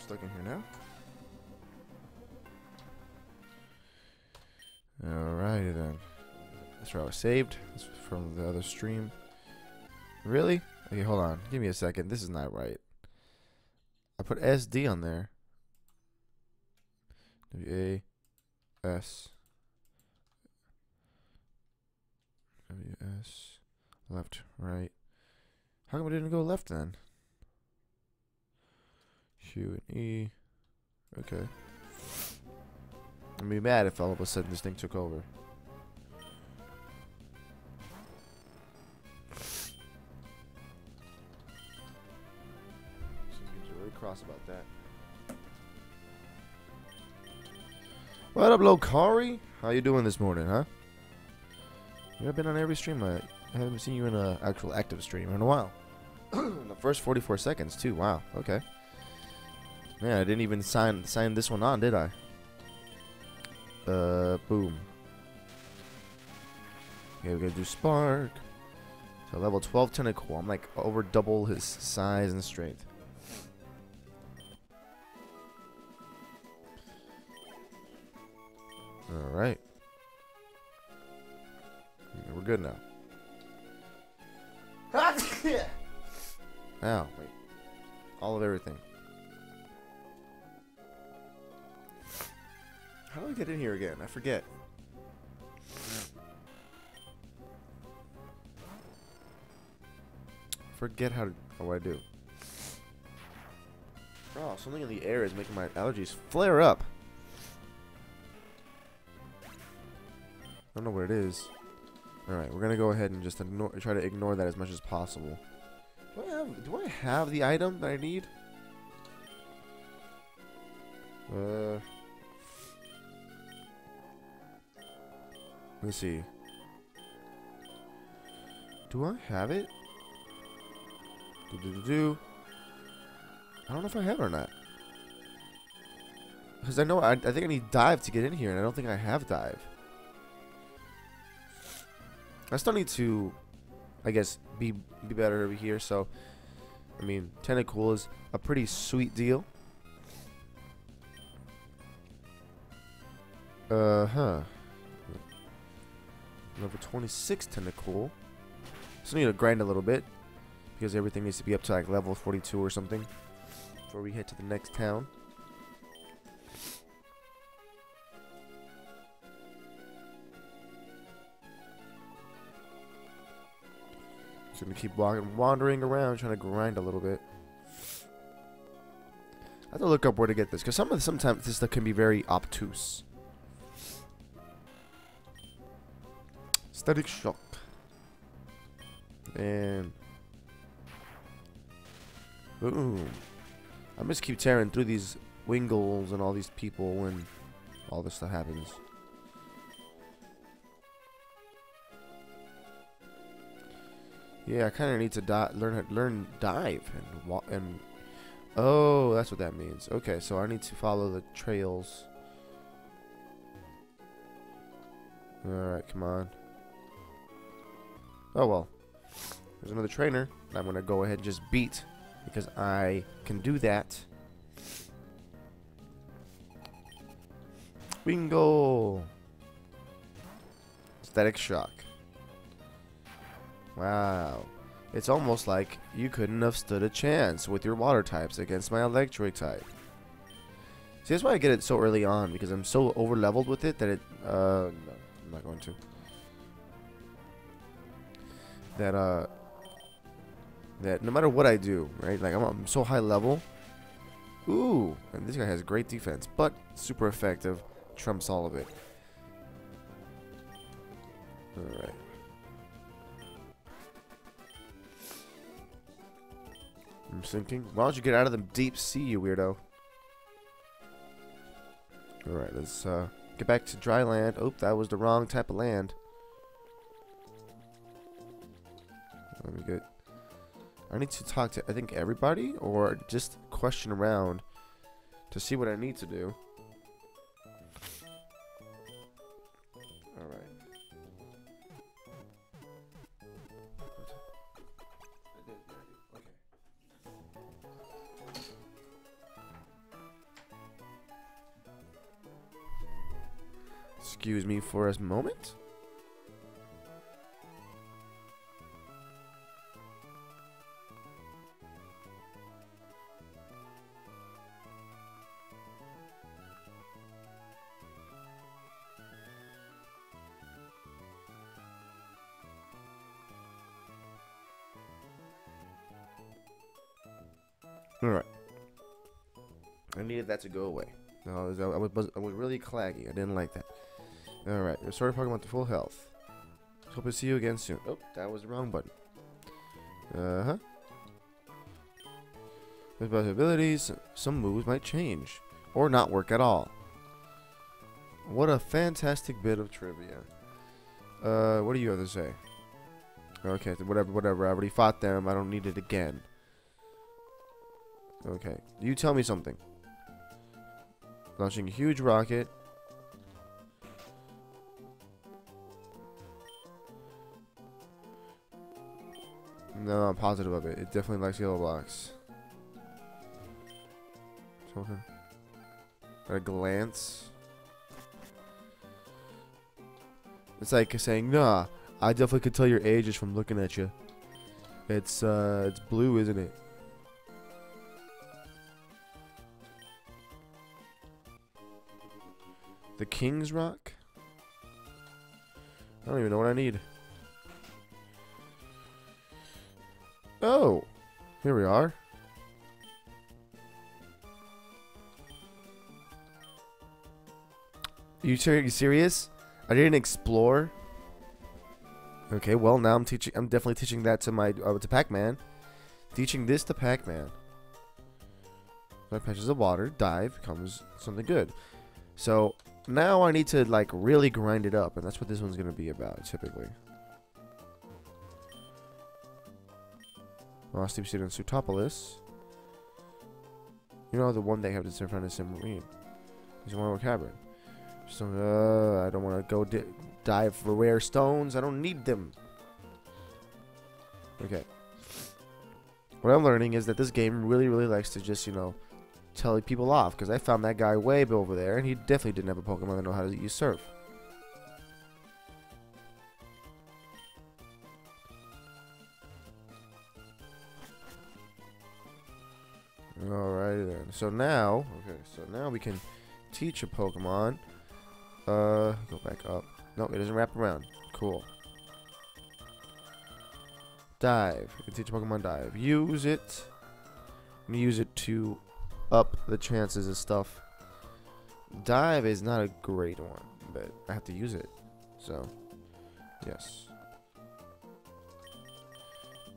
Stuck in here now. Alrighty then. That's where I was saved. This was from the other stream. Really? Okay, hold on. Give me a second. This is not right. I put SD on there. W-A-S. W-S. Left, right. How come it didn't go left then? Q and E. Okay. I'd be mad if all of a sudden this thing took over. Seems really cross about that. What up, Lokari? How you doing this morning, huh? You've been on every stream. I haven't seen you in an actual active stream in a while. In the first 44 seconds, too. Wow. Okay. Yeah, I didn't even sign this one on, did I? Boom. Okay, we're gonna do Spark. So level 12 Tentacle. I'm like over double his size and strength. Alright. We're good now. Ow, wait. All of everything. How do I get in here again? I forget. Forget how I do. Oh, something in the air is making my allergies flare up. I don't know what it is. Alright, we're gonna go ahead and just try to ignore that as much as possible. Do I have the item that I need? Let's see. Do I have it? I don't know if I have it or not. Because I know I think I need dive to get in here, and I don't think I have dive. I still need to, I guess, be better over here. So, I mean, Tentacle is a pretty sweet deal. Level 26 Tentacle. Still need to grind a little bit because everything needs to be up to like level 42 or something before we head to the next town. Just gonna keep wandering around, trying to grind a little bit. I have to look up where to get this because sometimes this stuff can be very obtuse. Static shock. And boom. I just keep tearing through these Wingles and all these people when all this stuff happens. Yeah, I kind of need to learn dive and oh, that's what that means. Okay, so I need to follow the trails. All right, come on. Oh well. There's another trainer that I'm gonna go ahead and just beat because I can do that. Bingo! Static shock. Wow. It's almost like you couldn't have stood a chance with your water types against my electric type. See, that's why I get it so early on, because I'm so over leveled with it that it no, I'm not going to. That no matter what I do, right? Like I'm so high level. Ooh, and this guy has great defense, but super effective. Trumps all of it. All right. I'm sinking. Why don't you get out of the deep sea, you weirdo? All right, let's get back to dry land. Oh, that was the wrong type of land. Let me get. I need to talk to, I think, everybody, or just question around to see what I need to do. All right. Okay. Excuse me for a moment. Alright. I needed that to go away. No, I was really claggy. I didn't like that. Alright, restore Pokemon to full health. Hope to see you again soon. Oh, that was the wrong button. Uh-huh. With abilities, some moves might change. Or not work at all. What a fantastic bit of trivia. What do you have to say? Okay, whatever. I already fought them. I don't need it again. Okay, you tell me something. Launching a huge rocket. No, I'm positive of it. It definitely likes yellow blocks. Okay. At a glance. It's like saying, nah, I definitely could tell your age just from looking at you. It's blue, isn't it? The King's Rock? I don't even know what I need. Oh! Here we are. You serious? I didn't explore? Okay, well now I'm definitely teaching that to my to Pac-Man. Teaching this to Pac-Man. 5 patches of water, dive, becomes something good. So now I need to like really grind it up, and that's what this one's gonna be about, typically. Lost Deep Student Sutopolis. You know the one they have to in front of Marine. He's one more cavern. So I don't want to go dive for rare stones. I don't need them. Okay. What I'm learning is that this game really likes to just, you know, tell people off, because I found that guy way over there, and he definitely didn't have a Pokemon that know how to use Surf. Alrighty then. So now we can teach a Pokemon. Go back up. No, it doesn't wrap around. Cool. Dive. You can teach a Pokemon dive. Use it. I'm gonna use it to up the chances of stuff. Dive is not a great one, but I have to use it. So, yes.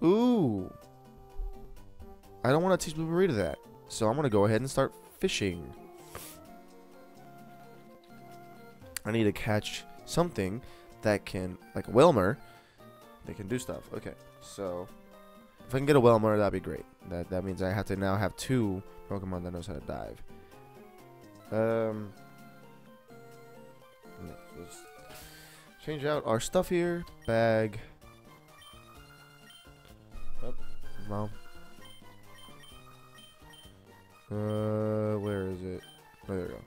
Ooh. I don't want to teach Blue Burrito that. So I'm going to go ahead and start fishing. I need to catch something that can, like a Wilmer, that can do stuff. Okay, so if I can get a Wilmer, that'd be great. That means I have to now have 2 Pokemon that knows how to dive. Let's change out our stuff here. Bag. Oh, well. Where is it? Oh, there we go.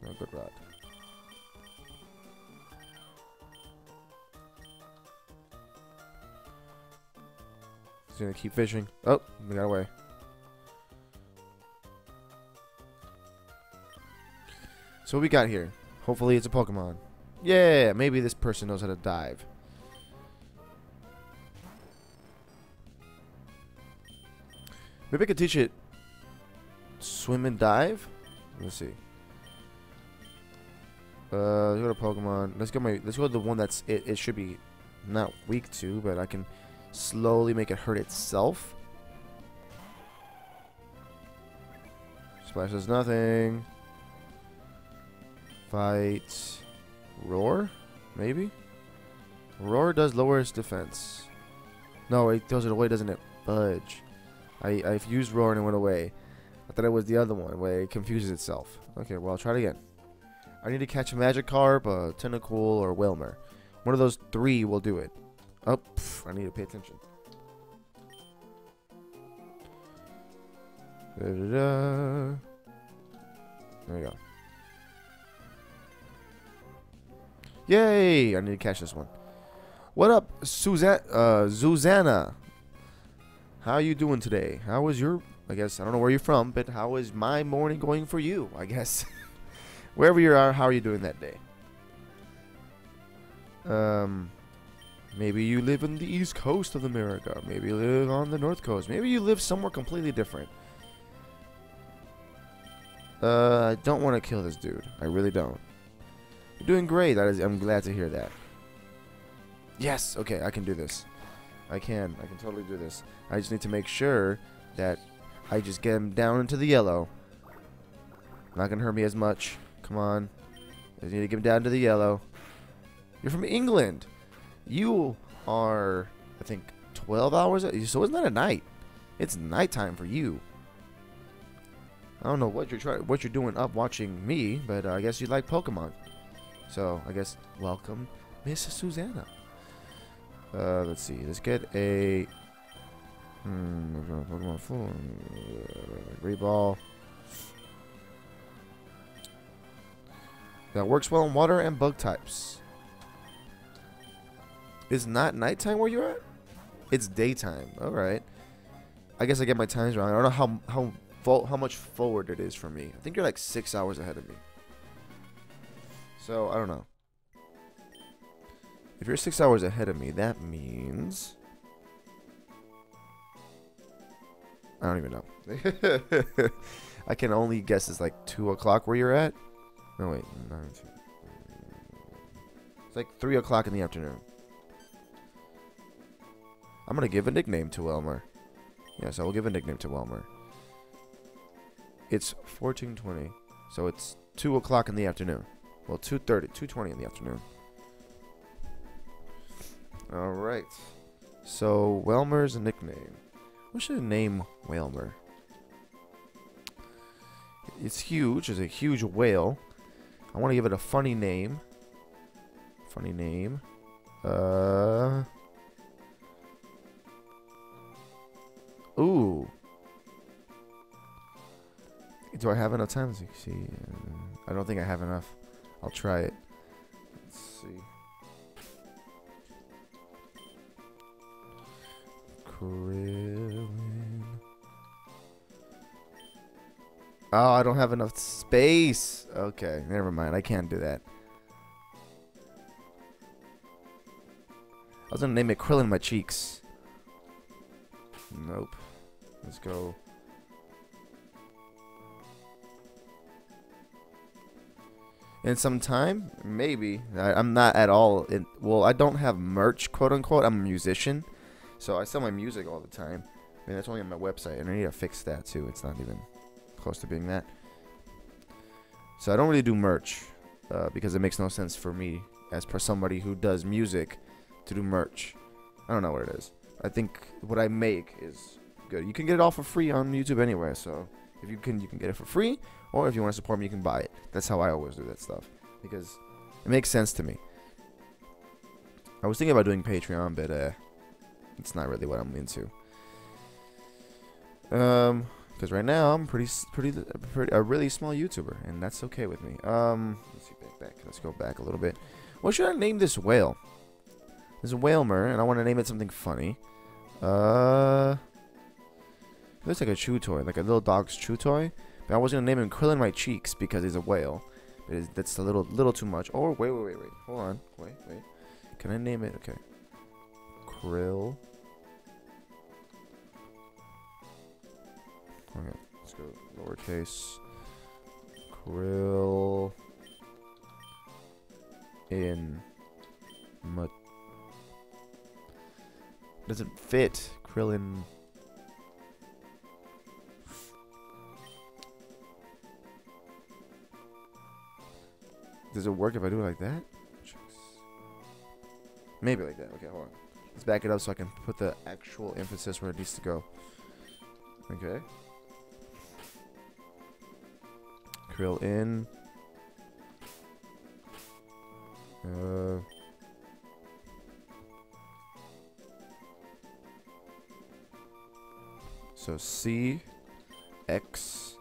Oh, good rod. He's gonna keep fishing. Oh, we got away. So what we got here? Hopefully it's a Pokemon. Yeah, maybe this person knows how to dive. Maybe I could teach it swim and dive. Let's see. Let's go to Pokemon. Let's go to the one that's it should be not weak to, but I can slowly make it hurt itself. Splash does nothing. Fight. Roar? Maybe? Roar does lower its defense. No, it throws it away, doesn't it? Fudge. I've used Roar and it went away. I thought it was the other one where it confuses itself. Okay, well, I'll try it again. I need to catch a Magikarp, a Tentacool, or Wilmer. One of those 3 will do it. Oh, I need to pay attention. There we go. Yay! I need to catch this one. What up, Susanna? How you doing today? How was your... I guess, I don't know where you're from, but how is my morning going for you, I guess? Wherever you are, how are you doing that day? Maybe you live in the East Coast of America. Maybe you live on the North Coast. Maybe you live somewhere completely different. I don't want to kill this dude. I really don't. You're doing great. I'm glad to hear that. Yes. Okay, I can do this. I can totally do this. I just need to make sure that I just get him down into the yellow. Not gonna hurt me as much. Come on. I just need to get him down to the yellow. You're from England. You are, I think, 12 hours. So it's not at night. It's nighttime for you. I don't know what you're doing up watching me, but I guess you like Pokemon. So I guess welcome, Miss Susanna. Let's see. Let's get a Pokemon full great ball. That works well in water and bug types. It's not nighttime where you're at? It's daytime. All right. I guess I get my times wrong. I don't know how much forward it is for me. I think you're like 6 hours ahead of me. So I don't know. If you're 6 hours ahead of me, that means I don't even know. I can only guess it's like 2 o'clock where you're at. No wait, 9, 2. It's like 3 o'clock in the afternoon. I'm gonna give a nickname to Elmer. Yes, I will give a nickname to Elmer. It's 14:20, so it's 2 o'clock in the afternoon. Well, 2:20 in the afternoon. All right. So Welmer's a nickname. What should I name Welmer? It's huge. It's a huge whale. I want to give it a funny name. Funny name. Ooh. Do I have enough time? Let's see. I don't think I have enough. I'll try it. Let's see. Krillin. Oh, I don't have enough space. Okay, never mind. I can't do that. I was gonna name it Krillin My Cheeks. Nope. Let's go. In some time, maybe. I'm not at all. Well, I don't have merch, quote unquote. I'm a musician, so I sell my music all the time. I mean, that's only on my website, and I need to fix that too. It's not even close to being that. So I don't really do merch because it makes no sense for me, as per somebody who does music, to do merch. I don't know what it is. I think what I make is good. You can get it all for free on YouTube anyway, so if you can get it for free, or if you want to support me, you can buy it. That's how I always do that stuff, because it makes sense to me. I was thinking about doing Patreon, but it's not really what I'm into. Because right now I'm a really small YouTuber, and that's okay with me. Let's see, back. Let's go back a little bit. What should I name this whale? There's a Whalmer, and I want to name it something funny. It looks like a chew toy, like a little dog's chew toy. But I was gonna name him Krillin My Cheeks because he's a whale. That's a little too much. Oh, wait. Hold on. Wait. Can I name it? Okay. Krill. Okay, let's go lowercase. Krill. In. Doesn't fit. Krillin. Does it work if I do it like that? Maybe like that. Okay, hold on. Let's back it up so I can put the actual emphasis where it needs to go. Okay. Krill in. So C X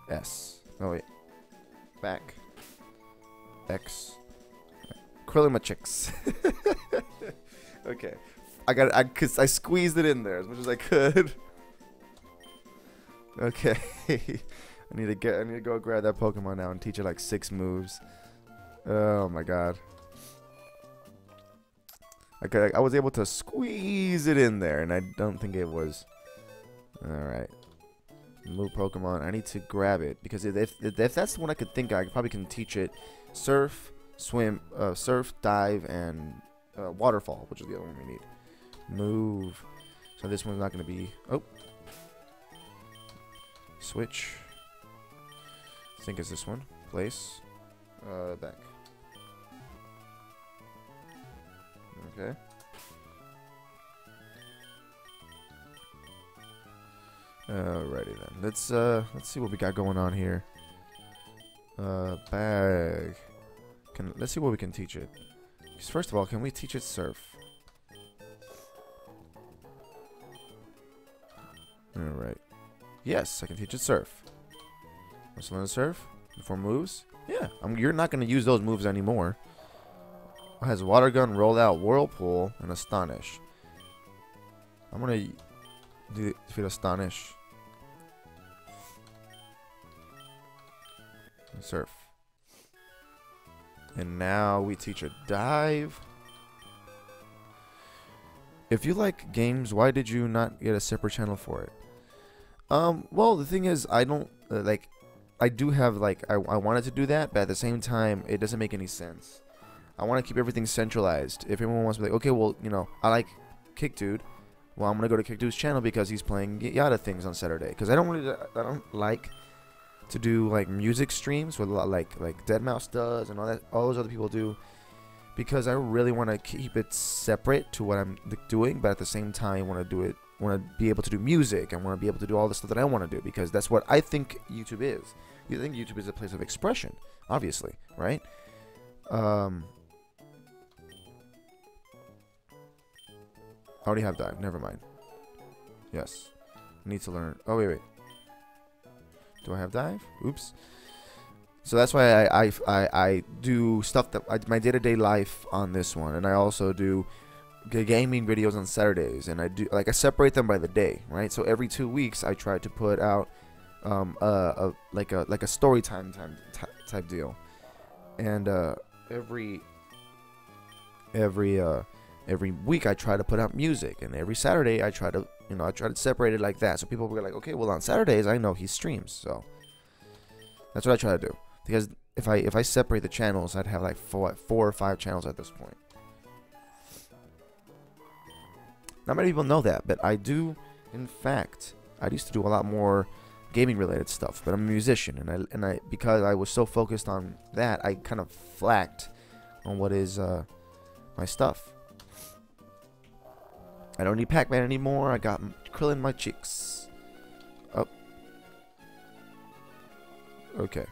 S. Oh wait. Back. X. Krillin my chicks. Okay. Cause I squeezed it in there as much as I could. Okay. I need to go grab that Pokemon now and teach it like 6 moves. Oh my god. I was able to squeeze it in there, and I don't think it was. Alright. Move Pokemon. I need to grab it, because if that's the one I could think of, I probably can teach it Surf, Swim, Surf, Dive, and Waterfall, which is the other one we need. Move. So this one's not going to be... Oh. Switch. I think it's this one. Place. Back. Okay. Alrighty then. Let's see what we got going on here. Bag. Let's see what we can teach it. First of all, can we teach it Surf? Alright. Yes, I can teach it Surf. Let's learn to Surf. 4 moves. Yeah, you're not going to use those moves anymore. It has Water Gun, Roll Out, Whirlpool, and Astonish. I'm going to defeat Astonish. And Surf. And now we teach a Dive. If you like games, why did you not get a separate channel for it? Well, the thing is, I don't, I do have, I wanted to do that, but at the same time, it doesn't make any sense. I want to keep everything centralized. If everyone wants to be like, okay, well, you know, I like KICdude, well, I'm going to go to KICdude's channel because he's playing Yada things on Saturday. Because I don't like to do, music streams with, like Deadmau5 does and all those other people do. Because I really want to keep it separate to what I'm doing, but at the same time, want to be able to do music and want to be able to do all the stuff that I want to do, because that's what I think YouTube is. You think YouTube is a place of expression, obviously, right? I already have Dive. Never mind. Yes. Need to learn. Oh, wait. Do I have Dive? Oops. So that's why I do stuff that my day-to-day life on this one, and I also do gaming videos on Saturdays, and I separate them by the day, right? So every 2 weeks I try to put out like a story time type deal, and every week I try to put out music, and every Saturday I try to separate it like that, so people will be like, okay, well on Saturdays I know he streams, so that's what I try to do. Because if I separate the channels, I'd have like 4 or 5 channels at this point. Not many people know that, but I do. In fact, I used to do a lot more gaming related stuff. But I'm a musician, and I because I was so focused on that, I kind of flacked on what is my stuff. I don't need Pac-Man anymore. I got Krillin my cheeks. Oh. Okay.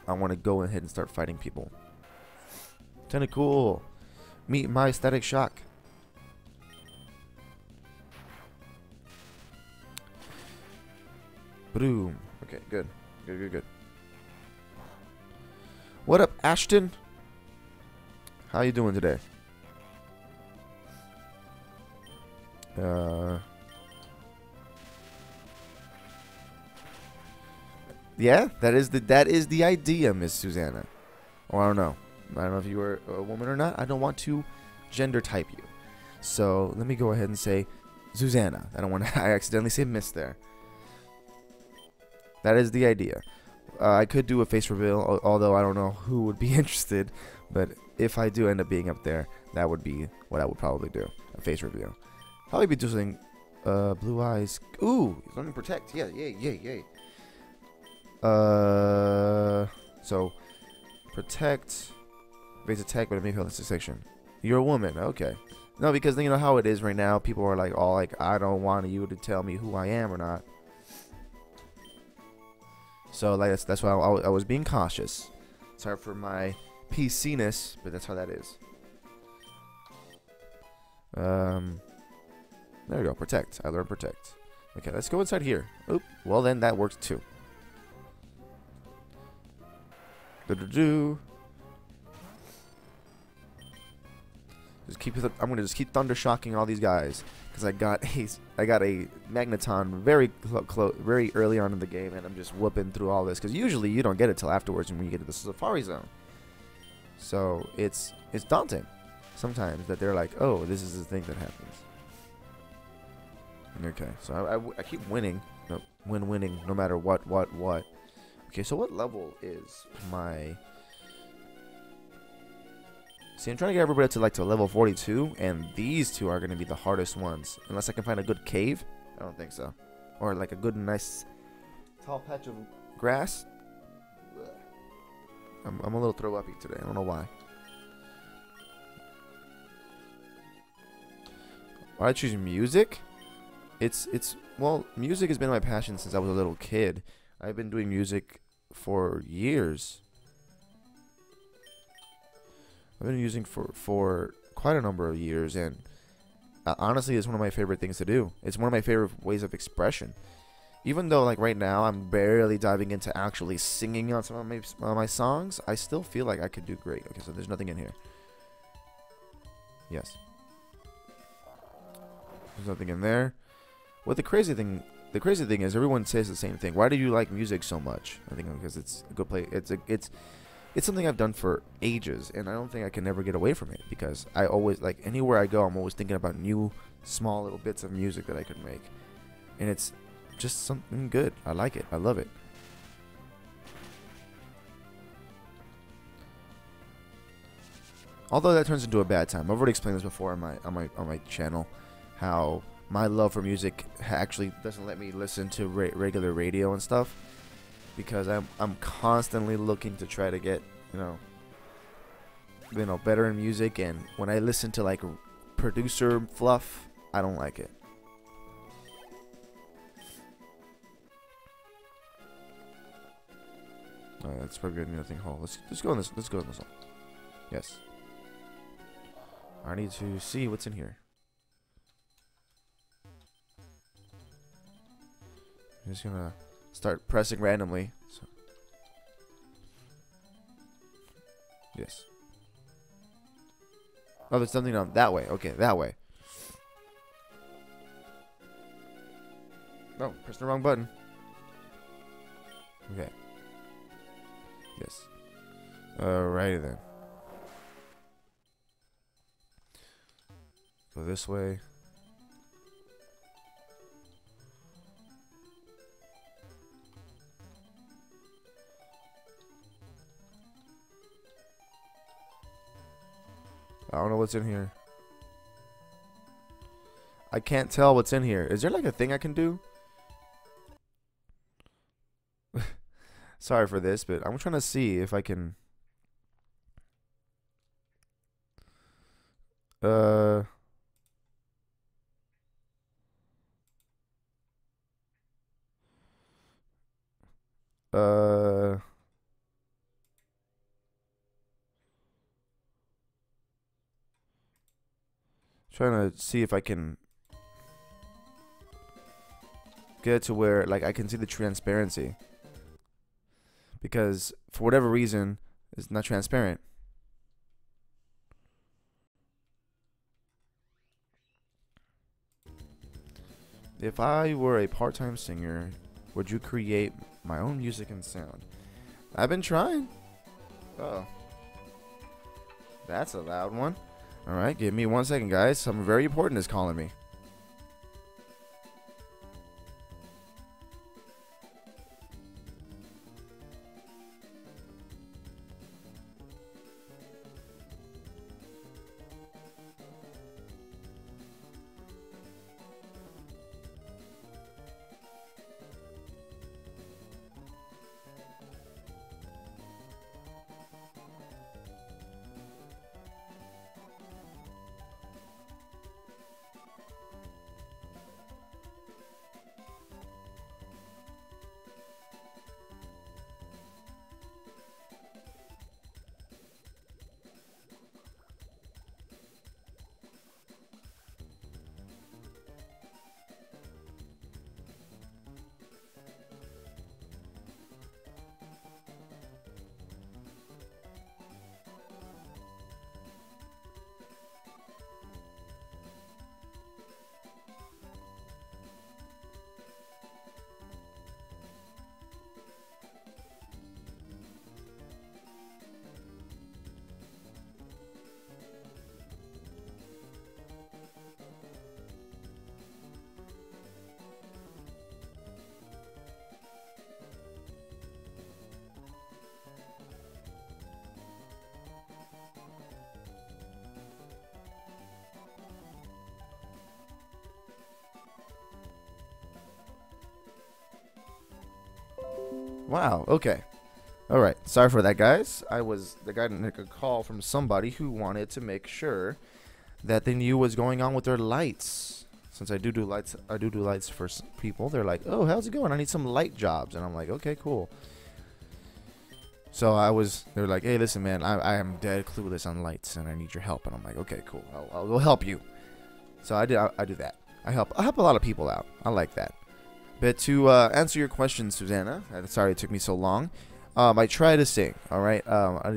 I want to go ahead and start fighting people. Kinda cool. Meet my Static Shock. Boom. Okay, good. Good. What up, Ashton? How you doing today? Yeah, that is the idea, Miss Susanna. Or I don't know if you were a woman or not. I don't want to gender type you. So let me go ahead and say Susanna. I don't want to. I accidentally say Miss there. That is the idea. I could do a face reveal, although I don't know who would be interested. But if I do end up being up there, that would be what I would probably do. A face reveal. Probably be doing blue eyes. Ooh, learning protect. Yeah, yay. So protect, base attack, but it may fail this section. You're a woman, okay. No, because you know how it is right now. People are like, all like, I don't want you to tell me who I am or not. So like that's why I was being cautious. Sorry for my PC-ness, but that's how that is. There we go. Protect. I learned protect. Okay, let's go inside here. Oop. Well, then that works too. I'm gonna just keep thunder shocking all these guys because I got a magneton very early on in the game, and I'm just whooping through all this because usually you don't get it till afterwards when you get to the Safari Zone. So it's daunting sometimes that they're like, oh, this is the thing that happens. Okay, so I keep winning, winning no matter what. Okay, so what level is my? See, I'm trying to get everybody to level 42, and these two are going to be the hardest ones. Unless I can find a good cave. I don't think so. Or like a good, nice, tall patch of grass. I'm a little throw uppy today. I don't know why. Why I choose music? Well, music has been my passion since I was a little kid. I've been doing music for years. I've been using for quite a number of years, and honestly, it's one of my favorite things to do. It's one of my favorite ways of expression. Even though, like, right now, I'm barely diving into actually singing on some of my songs, I still feel like I could do great. Okay, so there's nothing in here. Yes. There's nothing in there. What the crazy thing is, everyone says the same thing. Why do you like music so much? I think because it's a good play. It's something I've done for ages, and I don't think I can ever get away from it because I always, like, anywhere I go, I'm always thinking about new, small little bits of music that I could make, and it's just something good. I like it. I love it. Although that turns into a bad time. I've already explained this before on my channel, how my love for music actually doesn't let me listen to regular radio and stuff. Because I'm constantly looking to try to get, better in music, and when I listen to like producer fluff, I don't like it. That's probably nothing hole. Let's go in this. Let's go in this hole. Yes. I need to see what's in here. I'm just gonna start pressing randomly. So. Yes. Oh, there's something on that way. Okay, that way. No, press the wrong button. Okay. Yes. Alrighty then. Go this way. I don't know what's in here. I can't tell what's in here. Is there like a thing I can do? Sorry for this, but I'm trying to see if I can. Trying to see if I can get it to where like I can see the transparency, because for whatever reason it's not transparent. If I were a part-time singer, would you create my own music and sound? I've been trying. Oh, that's a loud one. Alright, give me 1 second, guys. Something very important is calling me. Wow. Okay. All right. Sorry for that, guys. I got a call from somebody who wanted to make sure that they knew what's going on with their lights. Since I do lights, for people. They're like, "Oh, how's it going? I need some light jobs." And I'm like, "Okay, cool." So they're like, "Hey, listen, man, I am dead clueless on lights, and I need your help." And I'm like, "Okay, cool. I'll go help you." So I do that. I help a lot of people out. I like that. But to answer your question, Susanna, sorry it took me so long. I try to sing. All right.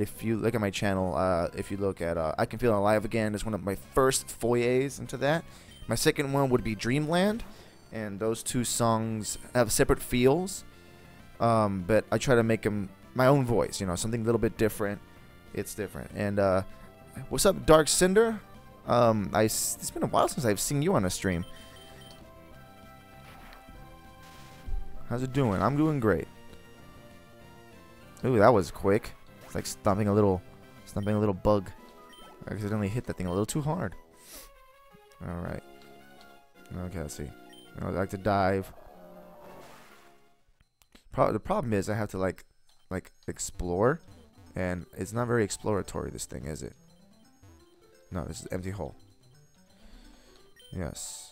If you look at my channel, if you look at I Can Feel Alive Again, it's one of my first forays into that. My second one would be Dreamland, and those two songs have separate feels. But I try to make them my own voice, something a little bit different. It's different. And what's up, Dark Cinder? It's been a while since I've seen you on a stream. How's it doing? I'm doing great. Ooh, that was quick. It's like stomping a little bug. I accidentally hit that thing a little too hard. All right. Okay, let's see. I like to dive. The problem is I have to like explore, and it's not very exploratory. This thing, is it? No, this is an empty hole. Yes.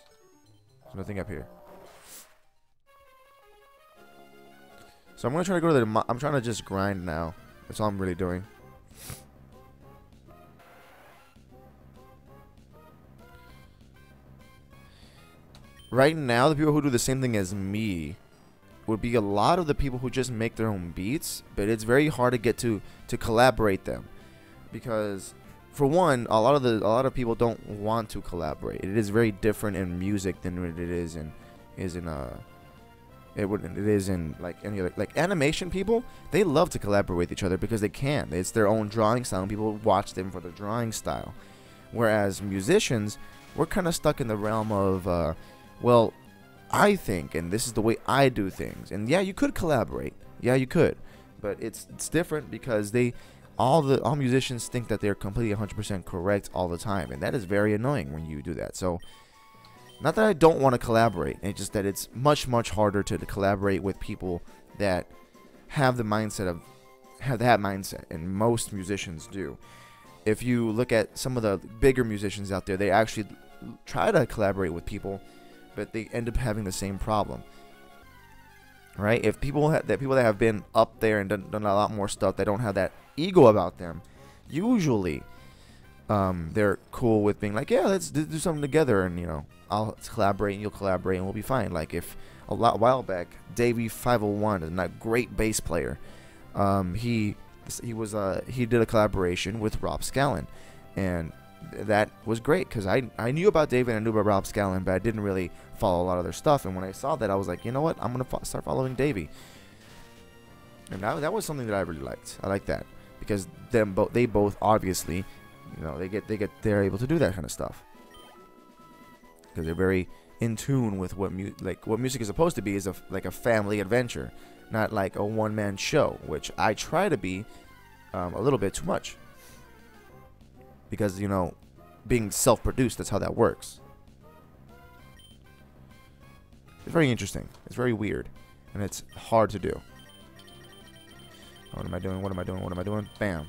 There's nothing up here. So I'm gonna try to go to the. I'm trying to just grind now. That's all I'm really doing. Right now, the people who do the same thing as me would be a lot of the people who just make their own beats, but it's very hard to get to collaborate them, because for one, a lot of people don't want to collaborate. It is very different in music than it is in like any other, like animation people. They love to collaborate with each other because they can. It's their own drawing style, and people watch them for their drawing style. Whereas musicians, we're kind of stuck in the realm of well, I think, and this is the way I do things. And yeah, you could collaborate. Yeah, you could. But it's different because all musicians think that they're completely 100% correct all the time, and that is very annoying when you do that. So, not that I don't want to collaborate, it's just that it's much harder to collaborate with people that have that mindset, and most musicians do. If you look at some of the bigger musicians out there, they actually try to collaborate with people, but they end up having the same problem, right? If people that have been up there and done a lot more stuff, that don't have that ego about them, usually they're cool with being like, yeah, let's do something together, and I'll collaborate and you'll collaborate and we'll be fine. Like if a while back, Davey 501 is a great bass player. He did a collaboration with Rob Scallon, and that was great because I knew about David and I knew about Rob Scallon, but I didn't really follow a lot of their stuff. And when I saw that, I was like, you know what, I'm gonna start following Davey. And that was something that I really liked. I like that because they both obviously, they're able to do that kind of stuff because they're very in tune with what music is supposed to be, is like a family adventure, not like a one-man show, which I try to be a little bit too much. Because, being self-produced, that's how that works. It's very interesting. It's very weird. And it's hard to do. What am I doing? What am I doing? What am I doing? Bam.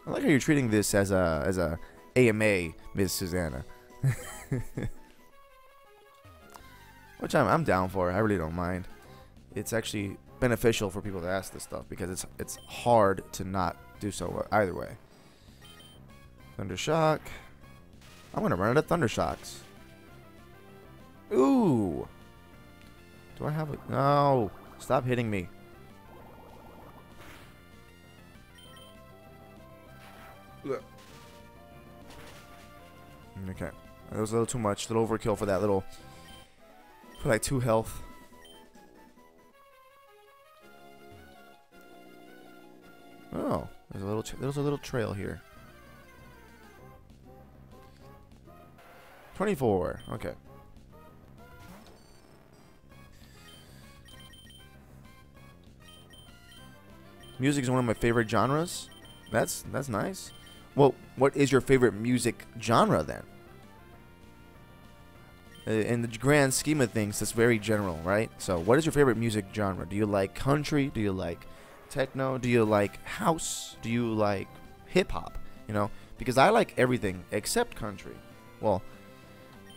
I like how you're treating this as a AMA, Ms. Susanna. Which I'm down for. I really don't mind. It's actually beneficial for people to ask this stuff because it's hard to not do so either way. Thundershock. I'm gonna run out of Thundershocks. Ooh. Do I have a... No. Stop hitting me. Okay. That was a little too much. A little overkill for that little... For like 2 health. Oh, there's a little trail here. 24. Okay. Music is one of my favorite genres. That's nice. well, what is your favorite music genre then? In the grand scheme of things, that's very general, right? So what is your favorite music genre? Do you like country? Do you like techno? Do you like house? Do you like hip-hop? You know, because I like everything except country. Well,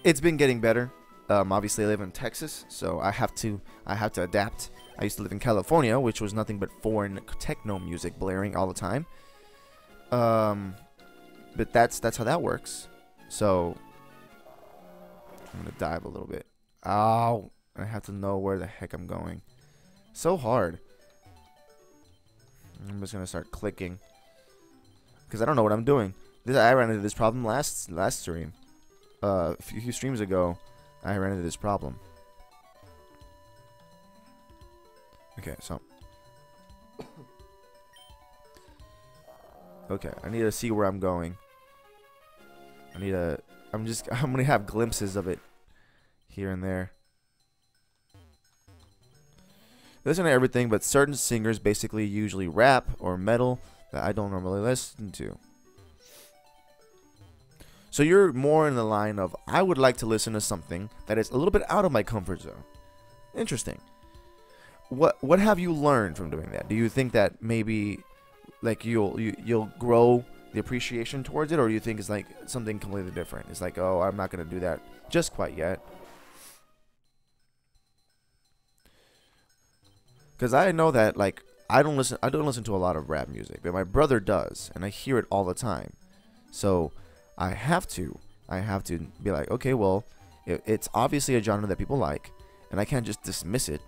it's been getting better. Obviously I live in Texas, so I have to adapt. I used to live in California, which was nothing but foreign techno music blaring all the time. But that's how that works. So I'm gonna dive a little bit. Ow! I have to know where the heck I'm going. So hard. I'm just gonna start clicking because I don't know what I'm doing. I ran into this problem last stream. A few streams ago, I ran into this problem. Okay, so okay, I need to see where I'm going. I'm gonna have glimpses of it here and there. Listen to everything, but certain singers basically usually rap or metal that I don't normally listen to. So you're more in the line of, I would like to listen to something that is a little bit out of my comfort zone. Interesting. What have you learned from doing that? Do you think that maybe like you'll grow the appreciation towards it, or do you think it's like something completely different? It's like, oh, I'm not gonna do that just quite yet. Because I know that like I don't listen to a lot of rap music, but my brother does, and I hear it all the time. So I have to be like, okay, well, it's obviously a genre that people like, and I can't just dismiss it.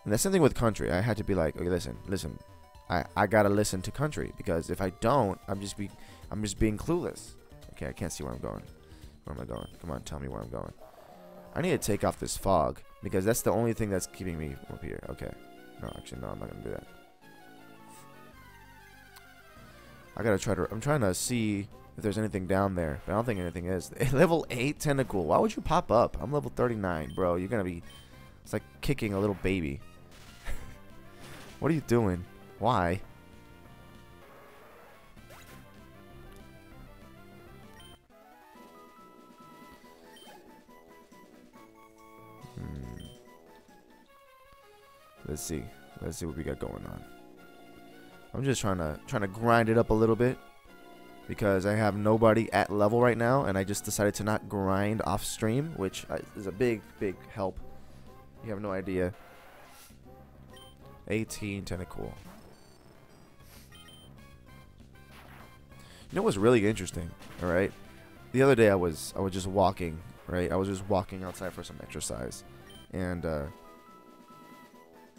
And that's something with country. I had to be like, okay, listen, I gotta listen to country, because if I don't, I'm just being clueless. Okay, I can't see where I'm going. Where am I going? Come on, tell me where I'm going. I need to take off this fog, because that's the only thing that's keeping me up here. Okay. No, actually, no, I'm not gonna do that. I'm trying to see if there's anything down there, but I don't think anything is. Level 8 tentacle. Why would you pop up? I'm level 39, bro. You're gonna be. It's like kicking a little baby. What are you doing? Why? Let's see what we got going on. I'm just trying to grind it up a little bit, because I have nobody at level right now, and I just decided to not grind off stream, which is a big help. You have no idea. 18 tentacle. You know what's really interesting? All right, the other day I was just walking. Right, I was just walking outside for some exercise, and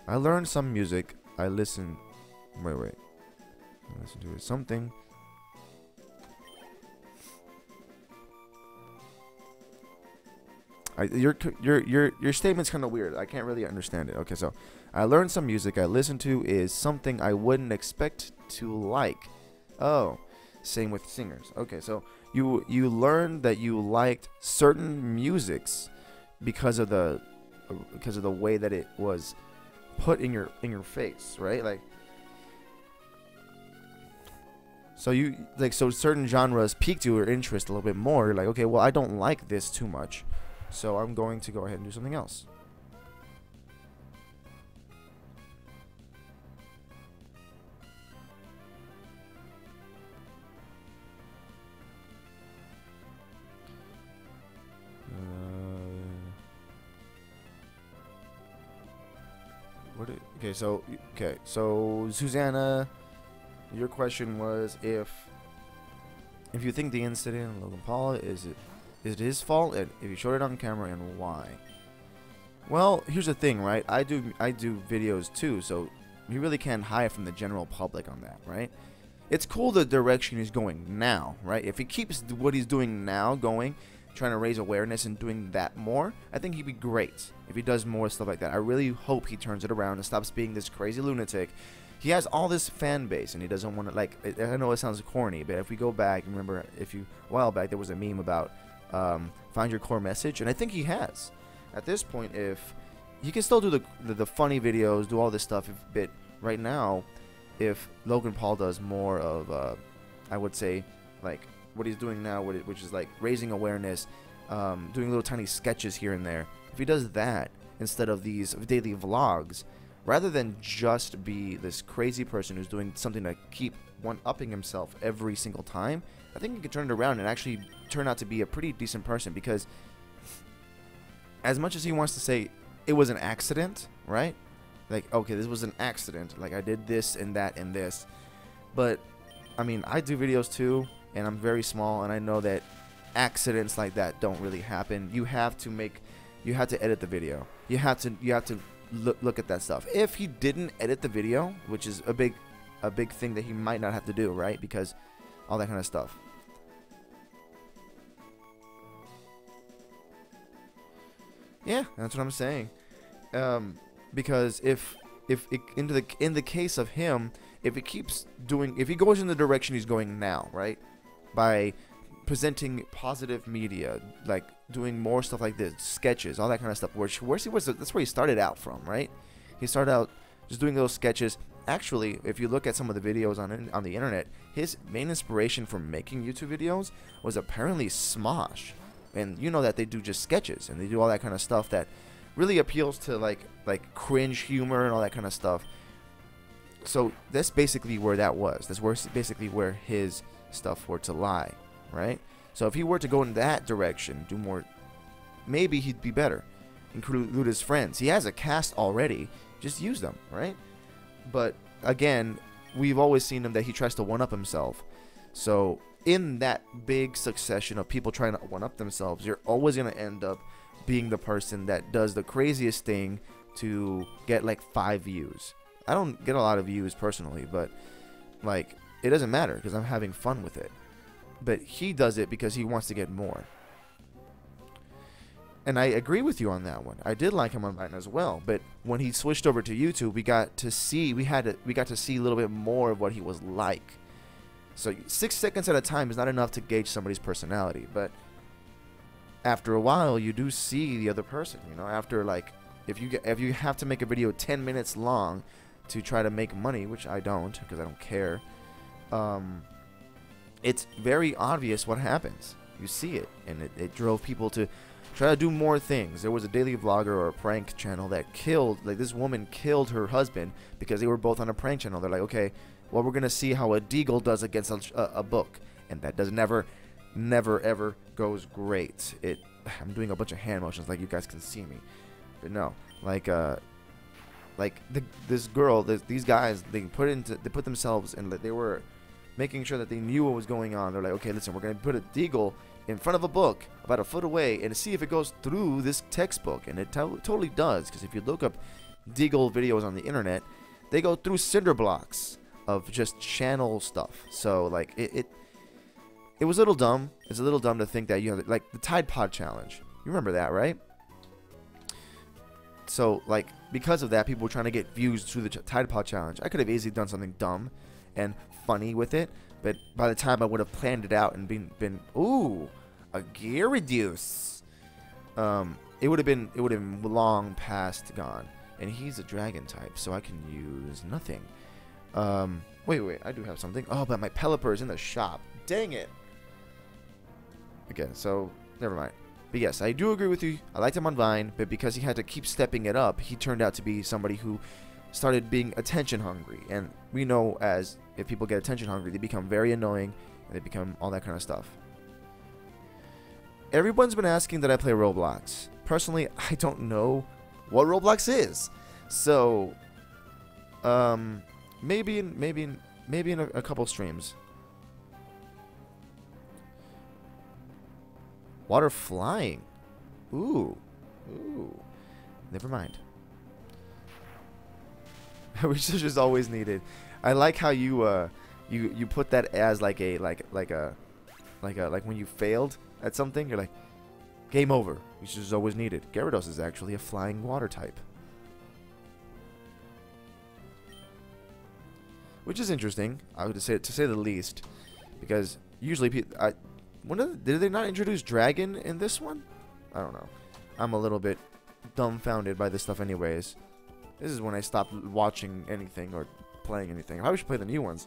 I learned some music. I listened. Wait. I listened to something. Your statement's kind of weird. I can't really understand it. Okay, so I learned some music I listened to is something I wouldn't expect to like. Oh, same with singers. Okay, so you learned that you liked certain musics because of the way that it was put in your face, right? Like, so so certain genres piqued your interest a little bit more. You're like, okay, well, I don't like this too much, so I'm going to go ahead and do something else. Okay, so Susanna, your question was if you think the incident in Logan Paul is it his fault, and if you showed it on camera, and why? Well, here's the thing, right? I do videos too, so you really can't hide from the general public on that, right? It's cool the direction he's going now, right? If he keeps what he's doing now going, trying to raise awareness and doing that more, I think he'd be great if he does more stuff like that. I really hope he turns it around and stops being this crazy lunatic. He has all this fan base, and he doesn't want to, like, I know it sounds corny, but if we go back, remember, a while back, there was a meme about find your core message, and I think he has. At this point, if he can still do the funny videos, do all this stuff, but right now, if Logan Paul does more of, I would say, like what he's doing now, which is like raising awareness, doing little tiny sketches here and there. If he does that instead of these daily vlogs, rather than just be this crazy person who's doing something to keep one-upping himself every single time, I think he could turn it around and actually turn out to be a pretty decent person. Because as much as he wants to say it was an accident, right? Like, okay, this was an accident. Like, I did this and that and this. But, I mean, I do videos too, and I'm very small, and I know that accidents like that don't really happen. You have to edit the video. You have to look at that stuff. If he didn't edit the video, which is a big thing that he might not have to do, right? Because all that kind of stuff. Yeah, that's what I'm saying. Because if in the case of him, if he goes in the direction he's going now, right, by presenting positive media, like doing more stuff like this, sketches, all that kind of stuff, that's where he started out from, right? He started out just doing those sketches. Actually, if you look at some of the videos on the internet, his main inspiration for making YouTube videos was apparently Smosh. And you know that they do just sketches, and they do all that kind of stuff that really appeals to like cringe humor and all that kind of stuff. So that's basically where that was. That's basically where his stuff were to lie, right? So if he were to go in that direction, do more, maybe he'd be better. Include his friends. He has a cast already. Just use them, right? But again, we've always seen him that he tries to one-up himself. So in that big succession of people trying to one-up themselves, you're always going to end up being the person that does the craziest thing to get like 5 views. I don't get a lot of views personally, but like it doesn't matter because I'm having fun with it. But he does it because he wants to get more. And I agree with you on that one. I did like him on Vine as well, but when he switched over to YouTube, we got to see a little bit more of what he was like. So 6 seconds at a time is not enough to gauge somebody's personality, but after a while, you do see the other person. You know, after like if you have to make a video 10 minutes long to try to make money, which I don't because I don't care, it's very obvious what happens. You see it, and it drove people to try to do more things. There was a daily vlogger or a prank channel that killed, like this woman killed her husband because they were both on a prank channel. They're like, okay, well, we're going to see how a deagle does against a book. And that does never ever goes great. I'm doing a bunch of hand motions like you guys can see me. But no, this girl, these guys, they put themselves in, they were making sure that they knew what was going on. They're like, okay, listen, we're going to put a deagle in front of a book about a foot away and see if it goes through this textbook. And it totally does, because if you look up deagle videos on the internet, they go through cinder blocks of just channel stuff. So like it was a little dumb. It's a little dumb to think that you have like the Tide Pod challenge. You remember that, right? So like because of that, people were trying to get views through the Tide Pod challenge. I could have easily done something dumb and funny with it, but by the time I would have planned it out and been ooh, a gear reduce, it would have been long past gone. And he's a dragon type, so I can use nothing. Wait, I do have something. Oh, but my Pelipper is in the shop. Dang it. Okay, so never mind. But yes, I do agree with you. I liked him on Vine, but because he had to keep stepping it up, he turned out to be somebody who started being attention hungry. And we know as if people get attention hungry, they become very annoying and they become all that kind of stuff. Everyone's been asking that I play Roblox. Personally, I don't know what Roblox is. So, maybe in a couple streams. Water flying. Ooh. Never mind. Research is always needed. I like how you put that as like when you failed at something, you're like, game over. Research is always needed. Gyarados is actually a flying water type, which is interesting. I would say, to say the least, because usually did they not introduce Dragon in this one? I don't know. I'm a little bit dumbfounded by this stuff anyways. This is when I stopped watching anything or playing anything. I probably should play the new ones.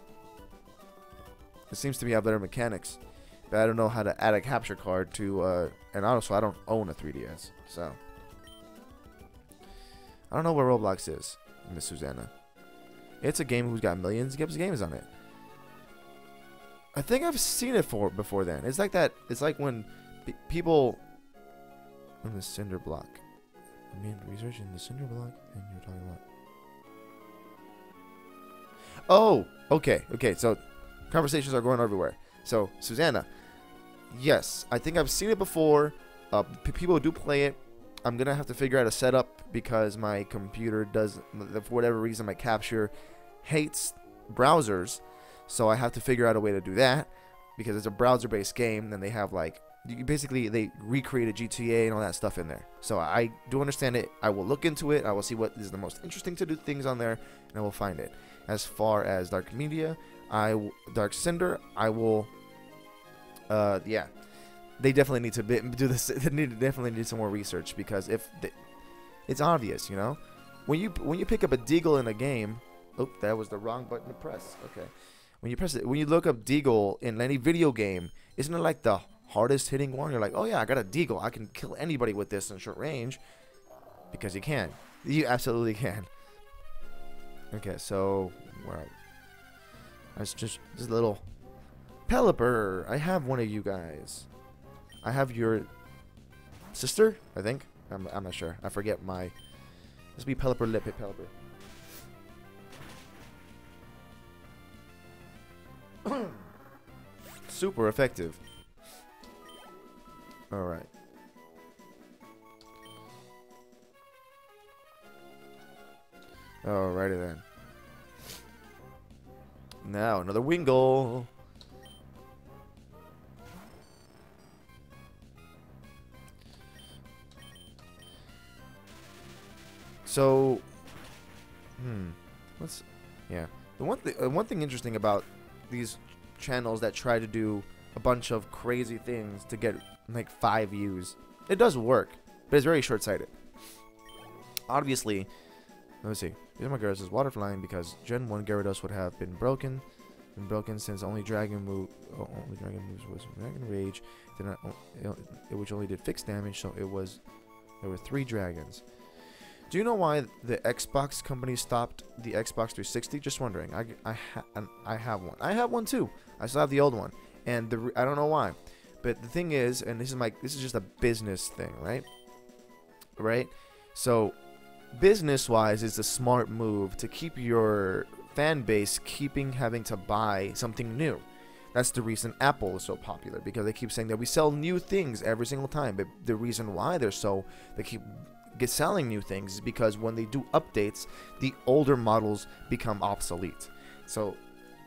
It seems to me have better mechanics. But I don't know how to add a capture card to, and also I don't own a 3DS. So, I don't know where Roblox is, Miss Susanna. It's a game who's got millions of games on it. I think I've seen it before then. It's like that. It's like when people in the cinder block. I mean, research in the cinder block, and you're talking about. Oh, okay, okay. So, conversations are going everywhere. So, Susanna, yes, I think I've seen it before. People do play it. I'm gonna have to figure out a setup because my computer does, for whatever reason, my capture hates browsers. So I have to figure out a way to do that because it's a browser-based game. Then they have like, basically they recreated GTA and all that stuff in there. So I do understand it. I will look into it. I will see what is the most interesting to do things on there, and I will find it. As far as Dark Media, Dark Cinder, I will. Yeah, they definitely need to do this. They definitely need some more research because it's obvious, you know, when you pick up a Deagle in a game. Oh, that was the wrong button to press. Okay. When you press it, when you look up Deagle in any video game, isn't it like the hardest hitting one? You're like, oh yeah, I got a Deagle. I can kill anybody with this in short range. Because you can. You absolutely can. Okay, so where? That's just a little Pelipper. I have one of you guys. I have your sister, I think. I'm not sure. I forget my. This be Pelipper, Lipit Pelipper. Super effective. Alright. Alrighty then. Now, another Wingle. So, yeah. The one thing interesting about these channels that try to do a bunch of crazy things to get like 5 views, it does work, but it's very short-sighted. Obviously, let me see. Here's my Gyarados is water flying because Gen 1 Gyarados would have been broken since only dragon moves was Dragon Rage, which only did fixed damage. So there were 3 dragons. Do you know why the Xbox company stopped the Xbox 360? Just wondering. I have one. I have one too. I still have the old one, and I don't know why. But the thing is, and this is just a business thing, right? Right? So, business-wise, it's a smart move to keep your fan base having to buy something new. That's the reason Apple is so popular, because they keep saying that we sell new things every single time. But the reason why they keep selling new things is because when they do updates, the older models become obsolete. So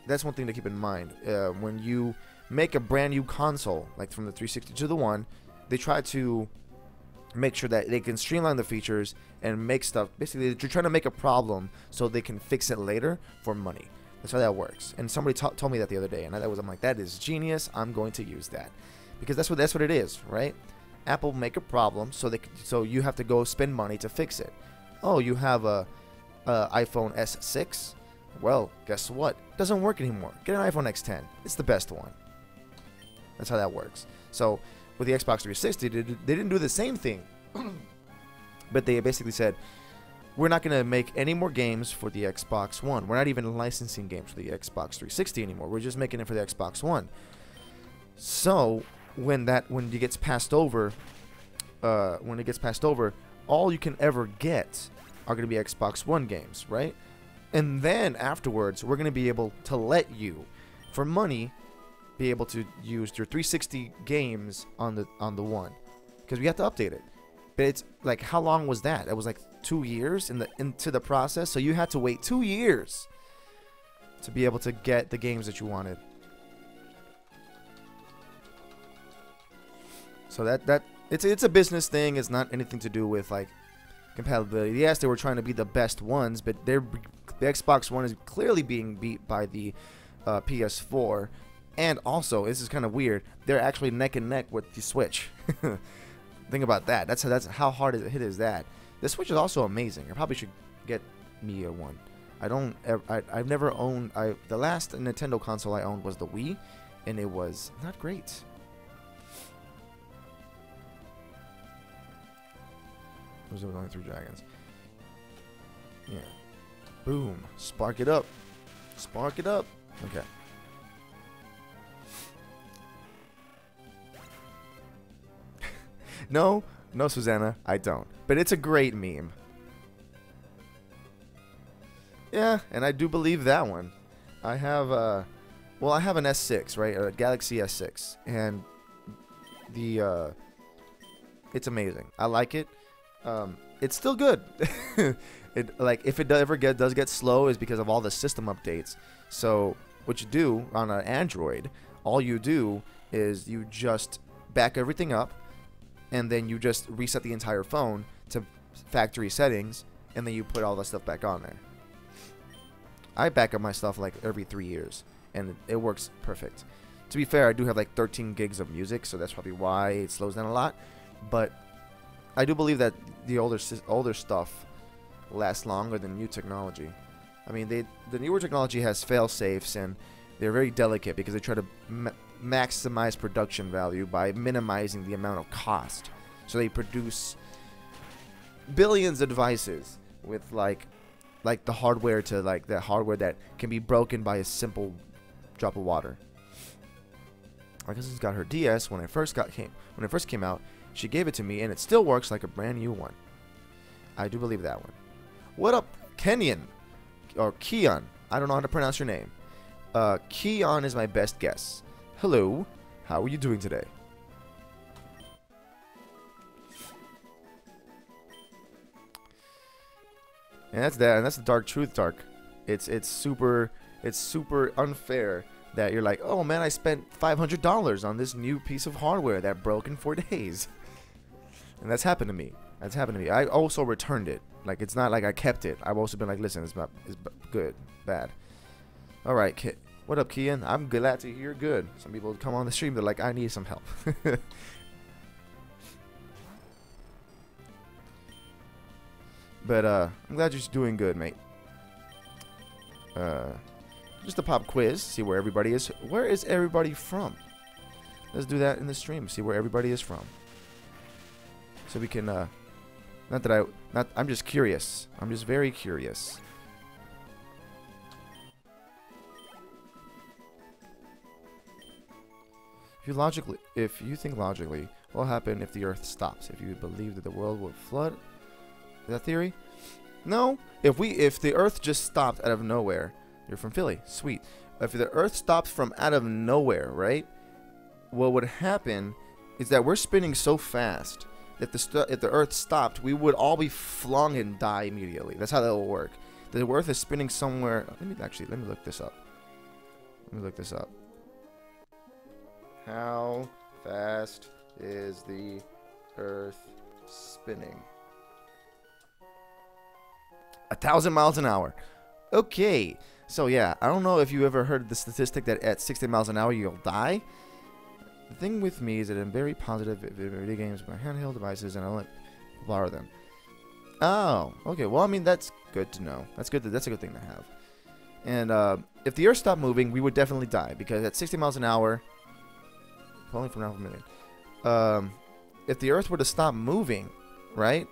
that's one thing to keep in mind. When you make a brand new console, like from the 360 to the One, they try to make sure that they can streamline the features and make stuff. Basically, they're trying to make a problem so they can fix it later for money. That's how that works. And somebody told me that the other day, and I'm like, that is genius. I'm going to use that because that's what it is, right? Apple make a problem so you have to go spend money to fix it. Oh, you have a iPhone S6? Well, guess what? It doesn't work anymore. Get an iPhone X10. It's the best one. That's how that works. So with the Xbox 360, they didn't do the same thing, but they basically said, we're not going to make any more games for the Xbox One. We're not even licensing games for the Xbox 360 anymore. We're just making it for the Xbox One. So when it gets passed over, all you can ever get are going to be Xbox One games, right? And then afterwards, we're going to be able to let you, for money, be able to use your 360 games on the One, because we have to update it. But it's like, how long was that? It was like 2 years into the process, so you had to wait 2 years to be able to get the games that you wanted. So it's a business thing. It's not anything to do with like compatibility. Yes, they were trying to be the best ones, but the Xbox One is clearly being beat by the PS4. And also, this is kind of weird, they're actually neck and neck with the Switch. Think about that. That's how hard a hit is that. The Switch is also amazing. I probably should get me a one. I've never owned. The last Nintendo console I owned was the Wii, and it was not great. There's only 3 dragons. Yeah. Boom. Spark it up. Spark it up. Okay. No, Susanna, I don't. But it's a great meme. Yeah, and I do believe that one. I have well, I have an S6, right? A Galaxy S6, and the it's amazing. I like it. It's still good. It, like, if it does get slow, is because of all the system updates. So what you do on an Android, all you do is you just back everything up, and then you just reset the entire phone to factory settings, and then you put all the stuff back on there. I back up my stuff like every 3 years, and it works perfect. To be fair, I do have like 13 gigs of music, so that's probably why it slows down a lot. But I do believe that the older stuff lasts longer than new technology. I mean, the newer technology has fail-safes, and they're very delicate because they try to maximize production value by minimizing the amount of cost. So they produce billions of devices with like the hardware to like the hardware that can be broken by a simple drop of water. My cousin's got her DS when it first came out. She gave it to me, and it still works like a brand new one. I do believe that one. What up, Kenyon? Or Keon? I don't know how to pronounce your name. Keon is my best guess. Hello, how are you doing today? And that's that, and that's the dark truth, Dark. It's super unfair that you're like, oh man, I spent $500 on this new piece of hardware that broke in 4 days. And that's happened to me. That's happened to me. I also returned it. Like, it's not like I kept it. I've also been like, listen, it's good, bad. All right, what up, Kian? I'm glad to hear good. Some people come on the stream, they're like, I need some help. But I'm glad you're doing good, mate. Just a pop quiz, see where everybody is. Where is everybody from? Let's do that in the stream. See where everybody is from. So we can, I'm just curious. I'm just very curious. If you think logically, what will happen if the Earth stops? If you believe that the world will flood? Is that theory? No. If the Earth just stopped out of nowhere, you're from Philly, sweet. If the Earth stops from out of nowhere, right? What would happen is that we're spinning so fast that if the Earth stopped, we would all be flung and die immediately. That's how that will work. The Earth is spinning somewhere. Let me look this up. How fast is the Earth spinning? 1,000 miles an hour. Okay. So yeah, I don't know if you ever heard the statistic that at 60 miles an hour you'll die. The thing with me is that I'm very positive in video games with my handheld devices, and I don't borrow them. Oh, okay. Well, I mean, that's good to know. That's good. That's a good thing to have. And if the Earth stopped moving, we would definitely die, because at 60 miles an hour, falling from half a million. If the Earth were to stop moving, right?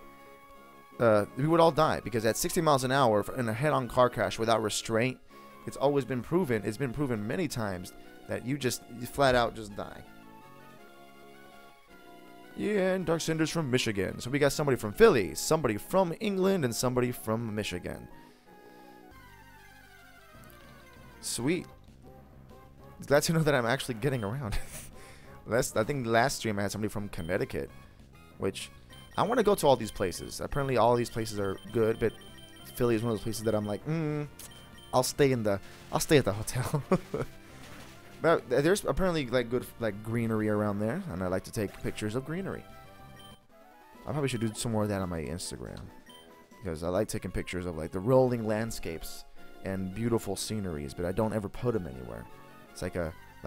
We would all die, because at 60 miles an hour in a head-on car crash without restraint, it's always been proven. It's been proven many times that you flat out just die. Yeah, and Dark Cinder's from Michigan. So we got somebody from Philly, somebody from England, and somebody from Michigan. Sweet. Glad to know that I'm actually getting around. I think last stream I had somebody from Connecticut, which I want to go to all these places. Apparently all these places are good, but Philly is one of those places that I'm like, I'll stay at the hotel. But there's apparently like good greenery around there, and I like to take pictures of greenery. I probably should do some more of that on my Instagram, because I like taking pictures of like the rolling landscapes and beautiful sceneries, but I don't ever put them anywhere. It's like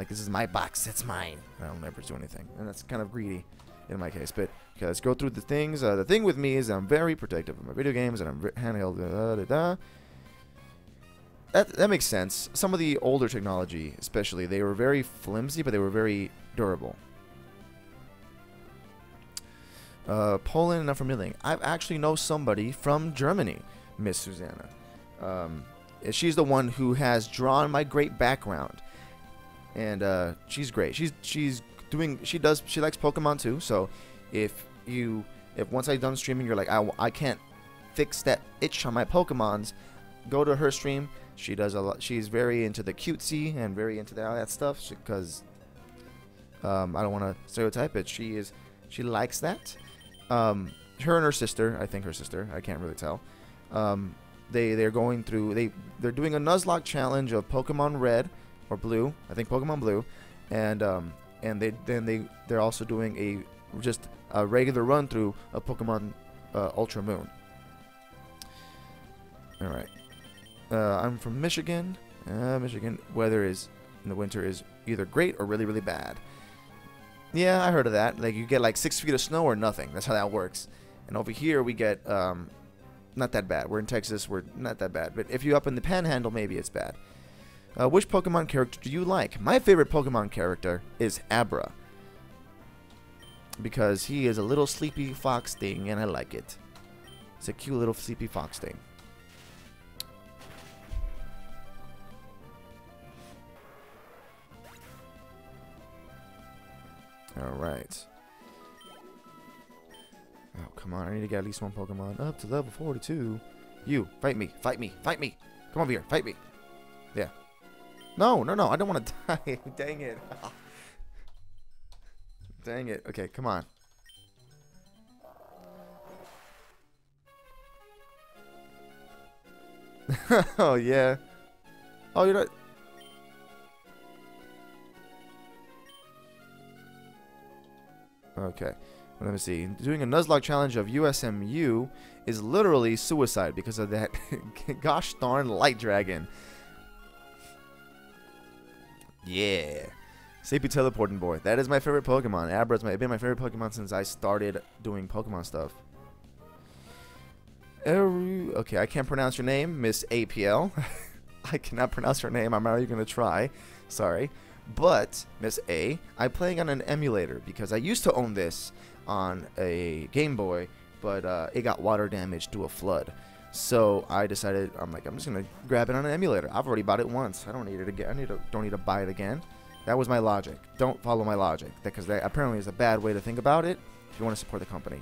this is my box, it's mine. I don't ever do anything, and that's kind of greedy in my case. But okay, let's go through the things. The thing with me is I'm very protective of my video games, and I'm handheld. That makes sense. Some of the older technology, especially, they were very flimsy, but they were very durable. Poland enough for milling. I actually know somebody from Germany, Miss Susanna. She's the one who has drawn my great background, and she's great. She likes Pokemon too. So if once I'm done streaming, you're like, I can't fix that itch on my Pokemons, go to her stream. She does a lot. She's very into the cutesy and very into all that stuff because I don't want to stereotype it. She likes that. Her and her sister, I think her sister, I can't really tell. They're going through. They're doing a Nuzlocke challenge of Pokemon Red or Blue. I think Pokemon Blue, and they're also doing just a regular run through of Pokemon Ultra Moon. All right. I'm from Michigan. Michigan weather in the winter is either great or really, really bad. Yeah, I heard of that. Like, you get like 6 feet of snow or nothing. That's how that works. And over here we get not that bad. We're in Texas. We're not that bad. But if you're up in the Panhandle, maybe it's bad. Which Pokemon character do you like? My favorite Pokemon character is Abra, because he is a little sleepy fox thing, and I like it. It's a cute little sleepy fox thing. Alright. Oh, come on. I need to get at least one Pokemon up to level 42. You, fight me. Fight me. Fight me. Come over here. Fight me. Yeah. No, no, no. I don't want to die. Dang it. Dang it. Okay, come on. Oh, yeah. Oh, you're not... Okay, let me see. Doing a Nuzlocke challenge of USMU is literally suicide because of that gosh darn light dragon. Yeah. Sleepy teleporting boy. That is my favorite Pokemon. Abra's been my favorite Pokemon since I started doing Pokemon stuff. Okay, I can't pronounce your name, Miss APL. I cannot pronounce your name. I'm not even going to try. Sorry. But, Miss A, I'm playing on an emulator because I used to own this on a Game Boy, but it got water damage due to a flood. So I decided, I'm just going to grab it on an emulator. I've already bought it once. I don't need it again. Don't need to buy it again. That was my logic. Don't follow my logic, because that apparently is a bad way to think about it if you want to support the company.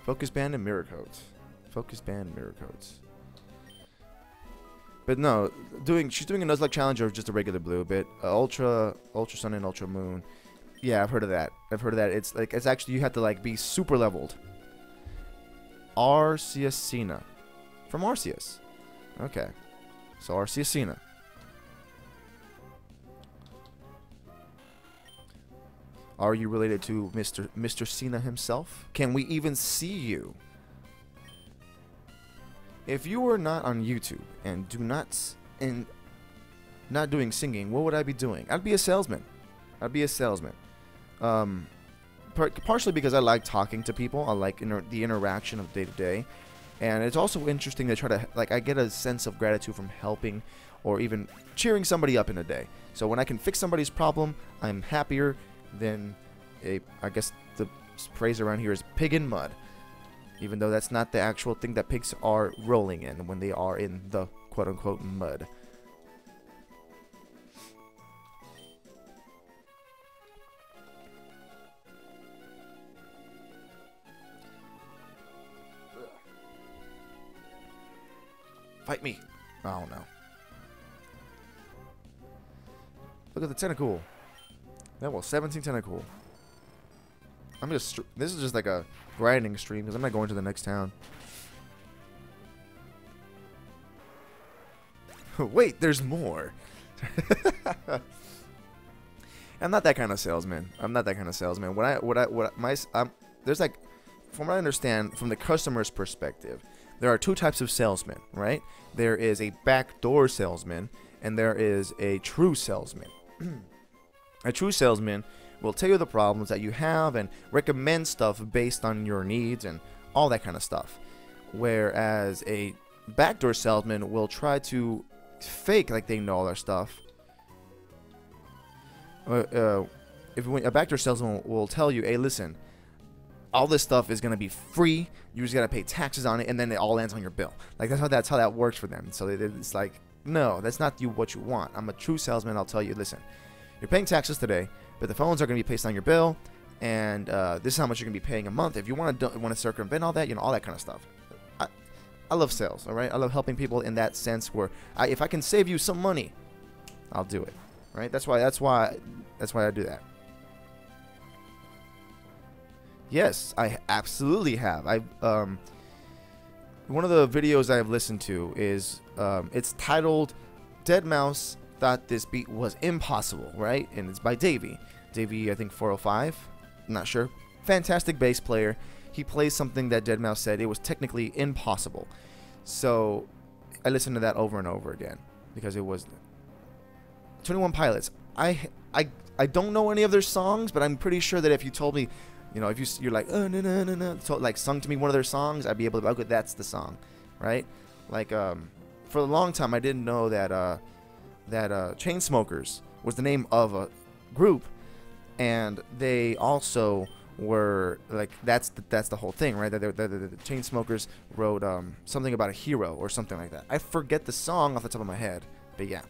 Focus Band and Mirror Codes. Focus Band and Mirror Codes. But no, she's doing a Nuzlocke challenge of just a regular blue, but Ultra Sun and Ultra Moon. Yeah, I've heard of that. It's actually, you have to like be super leveled. Arceusina. From Arceus. Okay. So Arceusina. Are you related to Mr. Cena himself? Can we even see you? If you were not on YouTube and not doing singing, what would I be doing? I'd be a salesman. Partially because I like talking to people. I like the interaction of day to day, and it's also interesting to try to I get a sense of gratitude from helping or even cheering somebody up in a day. So when I can fix somebody's problem, I'm happier than I guess the phrase around here is pig in mud. Even though that's not the actual thing that pigs are rolling in when they are in the quote-unquote mud. Fight me. Oh, no. Look at the tentacle. That was 17 tentacle. This is just like a grinding stream because I'm not going to the next town. Wait, there's more. I'm not that kind of salesman. There's like, from what I understand, from the customer's perspective, there are two types of salesmen, right? There is a backdoor salesman, and there is a true salesman. A true salesman will tell you the problems that you have and recommend stuff based on your needs and all that kind of stuff. Whereas a backdoor salesman will try to fake like they know all their stuff. If a backdoor salesman will tell you, hey, listen, all this stuff is gonna be free. You just gotta pay taxes on it, and then it all lands on your bill. Like that's how that works for them. So it's like, no, that's not what you want. I'm a true salesman. I'll tell you, listen, you're paying taxes today, but the phones are gonna be placed on your bill, and this is how much you're gonna be paying a month. If you want to circumvent all that, all that kind of stuff. I love sales. All right, I love helping people in that sense. Where if I can save you some money, I'll do it. Right? That's why I do that. Yes, I absolutely have. One of the videos I've listened to is it's titled "Deadmau5 Thought This Beat Was Impossible," right? And it's by Davey. Davey, I think 405. I'm not sure. Fantastic bass player. He plays something that Deadmau5 said it was technically impossible. So I listened to that over and over again because it was 21 Pilots. I don't know any of their songs, but I'm pretty sure that if you told me, if you're like, oh no no no no, like sung to me one of their songs, I'd be able to. Okay, that's the song, right? Like for a long time, I didn't know that Chainsmokers was the name of a group, and they also were like that's the whole thing, right? The Chainsmokers wrote something about a hero or something like that. I forget the song off the top of my head, but yeah.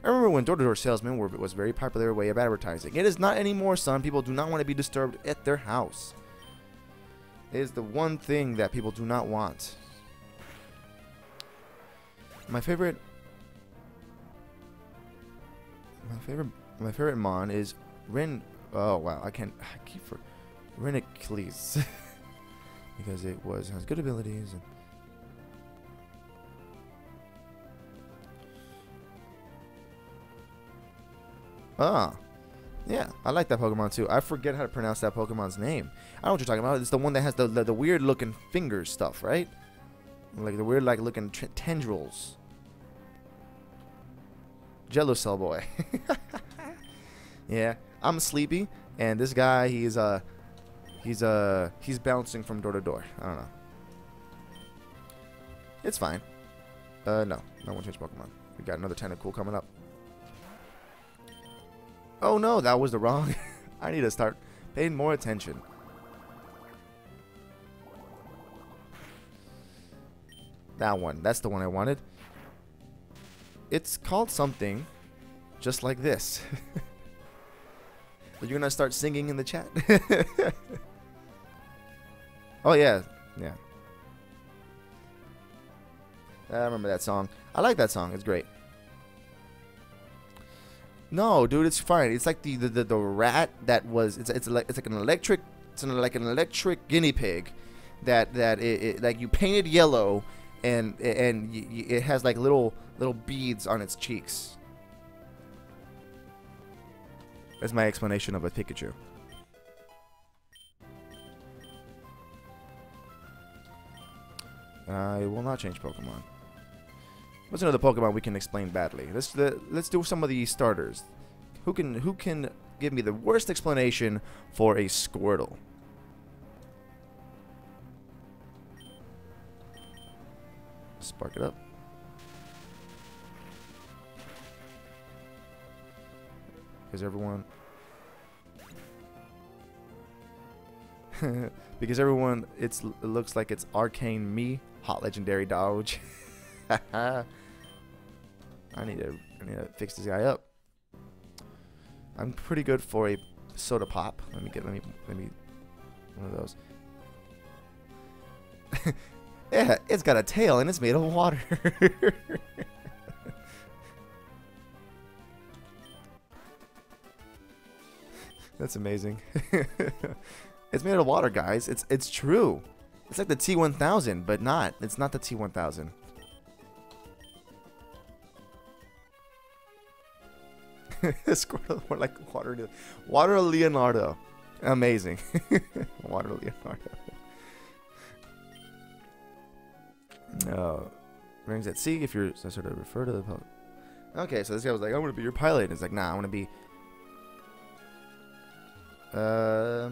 I remember when door-to-door salesman was a very popular way of advertising. It is not anymore, son. People do not want to be disturbed at their house. It is the one thing that people do not want. My favorite Mon is Ren. Oh wow, I keep for Renicles because it has good abilities. And yeah, I like that Pokemon too. I forget how to pronounce that Pokemon's name. I know what you're talking about. It's the one that has the weird looking fingers stuff, right? Like the weird looking tendrils. Jello Cell Boy. Yeah, I'm sleepy, and this guy he's bouncing from door to door. I don't know. It's fine. No, I won't change Pokemon. We got another Tentacool coming up. Oh no, that was the wrong. I need to start paying more attention. That one. That's the one I wanted. It's called something just like this. You're going to start singing in the chat? Oh, yeah. Yeah. I remember that song. I like that song. It's great. No, dude, it's fine. It's like the rat that was. It's like an electric. It's like an electric guinea pig, that it like you painted yellow, and it has like little beads on its cheeks. That's my explanation of a Pikachu. I will not change Pokemon. What's another Pokemon we can explain badly? Let's do some of the starters. Who can give me the worst explanation for a Squirtle? Spark it up. Because everyone it looks like it's Arcane Me, Hot Legendary Dodge. I need to fix this guy up. I'm pretty good for a soda pop. Let me one of those. Yeah, it's got a tail and it's made of water. That's amazing. It's made of water, guys. It's true. It's like the T1000, but not. It's not the T1000. Squirtle more like Water Leonardo. Amazing. Water Leonardo. Rings at sea if you're sort of refer to the pilot. Okay, so this guy was like, I want to be your pilot. And it's like, nah, I want to be. I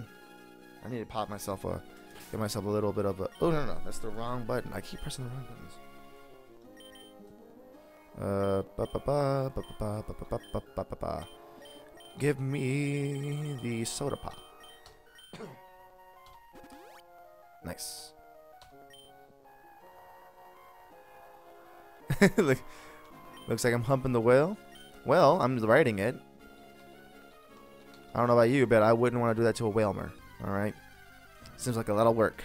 need to pop myself a Give myself a little bit of a... Oh, no, that's the wrong button. I keep pressing the wrong buttons. Give me the soda pop. Nice. Look, looks like I'm humping the whale. Well, I'm riding it. I don't know about you, but I wouldn't want to do that to a whalemer. Alright? Seems like a lot of work.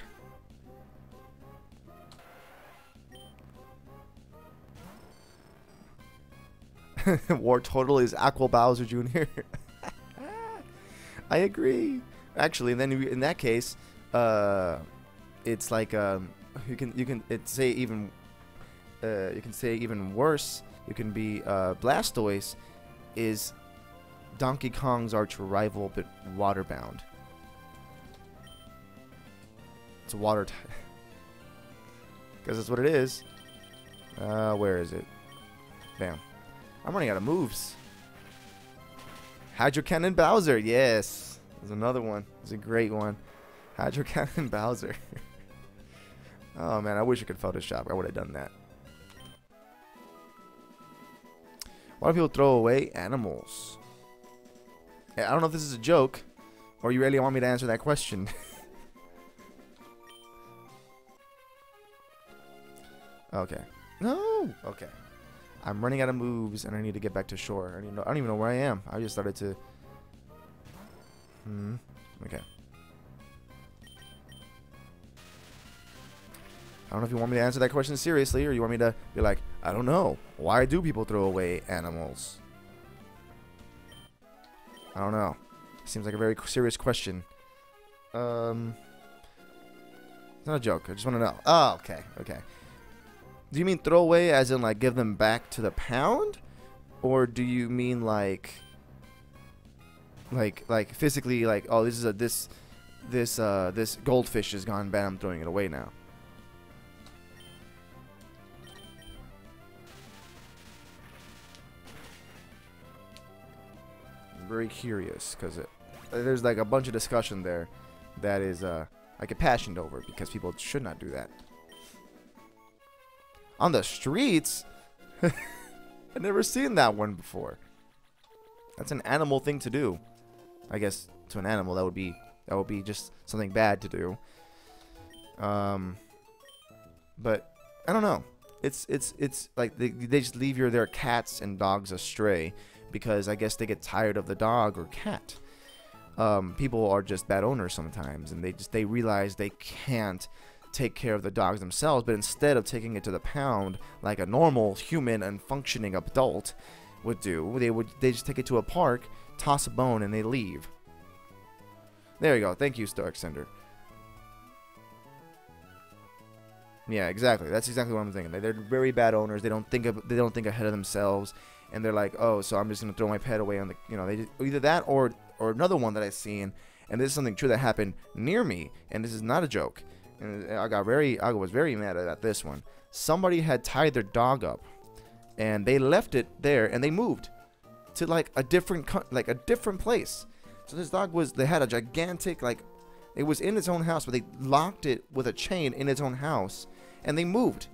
War Total is Aqua Bowser Jr. I agree. Actually, then in that case, it's like you can say even worse. You can be Blastoise is Donkey Kong's arch rival, but waterbound. It's a water type. Because that's what it is. Where is it? Bam. I'm running out of moves. Hydro Cannon Bowser. Yes. There's another one. It's a great one. Hydro Cannon Bowser. Oh, man. I wish I could Photoshop. I would have done that. Why do people throw away animals? I don't know if this is a joke, or you really want me to answer that question. Okay. No! Okay. I'm running out of moves, and I need to get back to shore. I don't even know where I am. I just started to... Okay. I don't know if you want me to answer that question seriously, or you want me to be like, I don't know. Why do people throw away animals? I don't know. Seems like a very serious question. It's not a joke. I just want to know. Oh, okay. Okay. Do you mean throw away as in like give them back to the pound? Or do you mean like physically like, oh, this is this goldfish is gone bad, I'm throwing it away now? I'm very curious because there's like a bunch of discussion there that is I get passionate over because people should not do that. On the streets? I've never seen that one before. That's an animal thing to do. I guess to an animal that would be just something bad to do. But I don't know. It's like they just leave their cats and dogs astray because I guess they get tired of the dog or cat. People are just bad owners sometimes, and they realize they can't take care of the dogs themselves, but instead of taking it to the pound like a normal human and functioning adult would do, they just take it to a park, toss a bone, and they leave. There you go. Thank you, Stark Sender. Yeah, exactly. That's exactly what I'm thinking. They're very bad owners. They don't think ahead of themselves, and they're like, oh, so I'm just gonna throw my pet away on the, they either that or another one that I've seen, and this is something true that happened near me, and this is not a joke. And I was very mad at this one. Somebody had tied their dog up, and they left it there, and they moved to like a different place. So this dog they had a gigantic, it was in its own house, but they locked it with a chain in its own house, and they moved.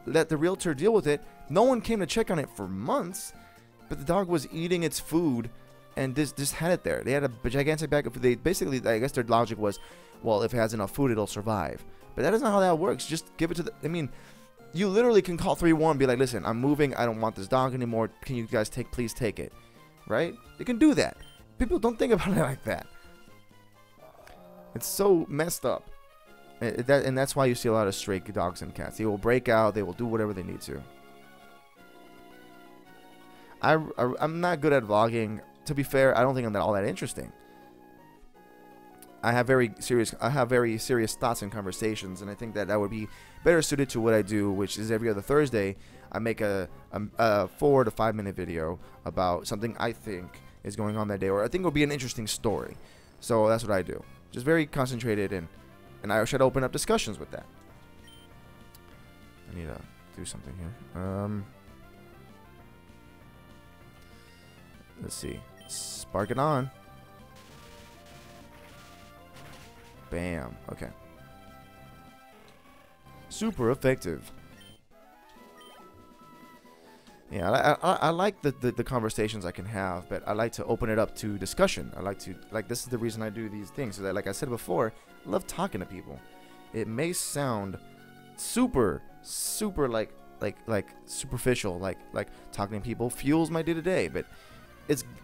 Let the realtor deal with it. No one came to check on it for months, but the dog was eating its food, and just had it there. They had a gigantic bag of food. They basically, I guess their logic was, well, if it has enough food, it'll survive. But that is not how that works. Just give it to you literally can call 311 and be like, listen, I'm moving. I don't want this dog anymore. Can you guys please take it? Right? You can do that. People don't think about it like that. It's so messed up. And that's why you see a lot of stray dogs and cats. They will break out. They will do whatever they need to. I'm not good at vlogging. To be fair, I don't think I'm all that interesting. I have very serious thoughts and conversations, and I think that would be better suited to what I do, which is every other Thursday I make a 4 to 5 minute video about something I think is going on that day, or I think it will be an interesting story. So that's what I do. Just very concentrated, and I should open up discussions with that. I need to do something here. Let's see. Spark it on. Bam. Okay. Super effective. Yeah, I like the conversations I can have, but I like to open it up to discussion. I like to, like, this is the reason I do these things. So that, like I said before, I love talking to people. It may sound super like superficial, like talking to people fuels my day-to-day, but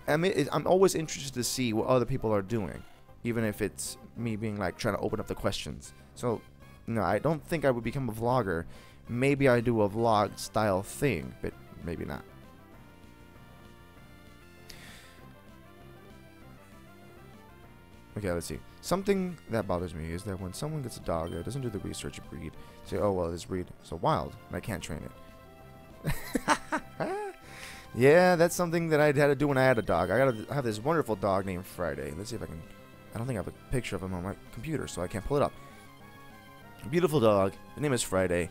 I'm always interested to see what other people are doing, even if it's me being like trying to open up the questions. So no, I don't think I would become a vlogger. Maybe I do a vlog style thing, but maybe not. Okay, let's see. Something that bothers me is that when someone gets a dog that doesn't do the research breed, say, oh, well, this breed is so wild, and I can't train it. Yeah, that's something that I had to do when I had a dog. I have this wonderful dog named Friday. Let's see if I can... I don't think I have a picture of him on my computer, so I can't pull it up. Beautiful dog. His name is Friday.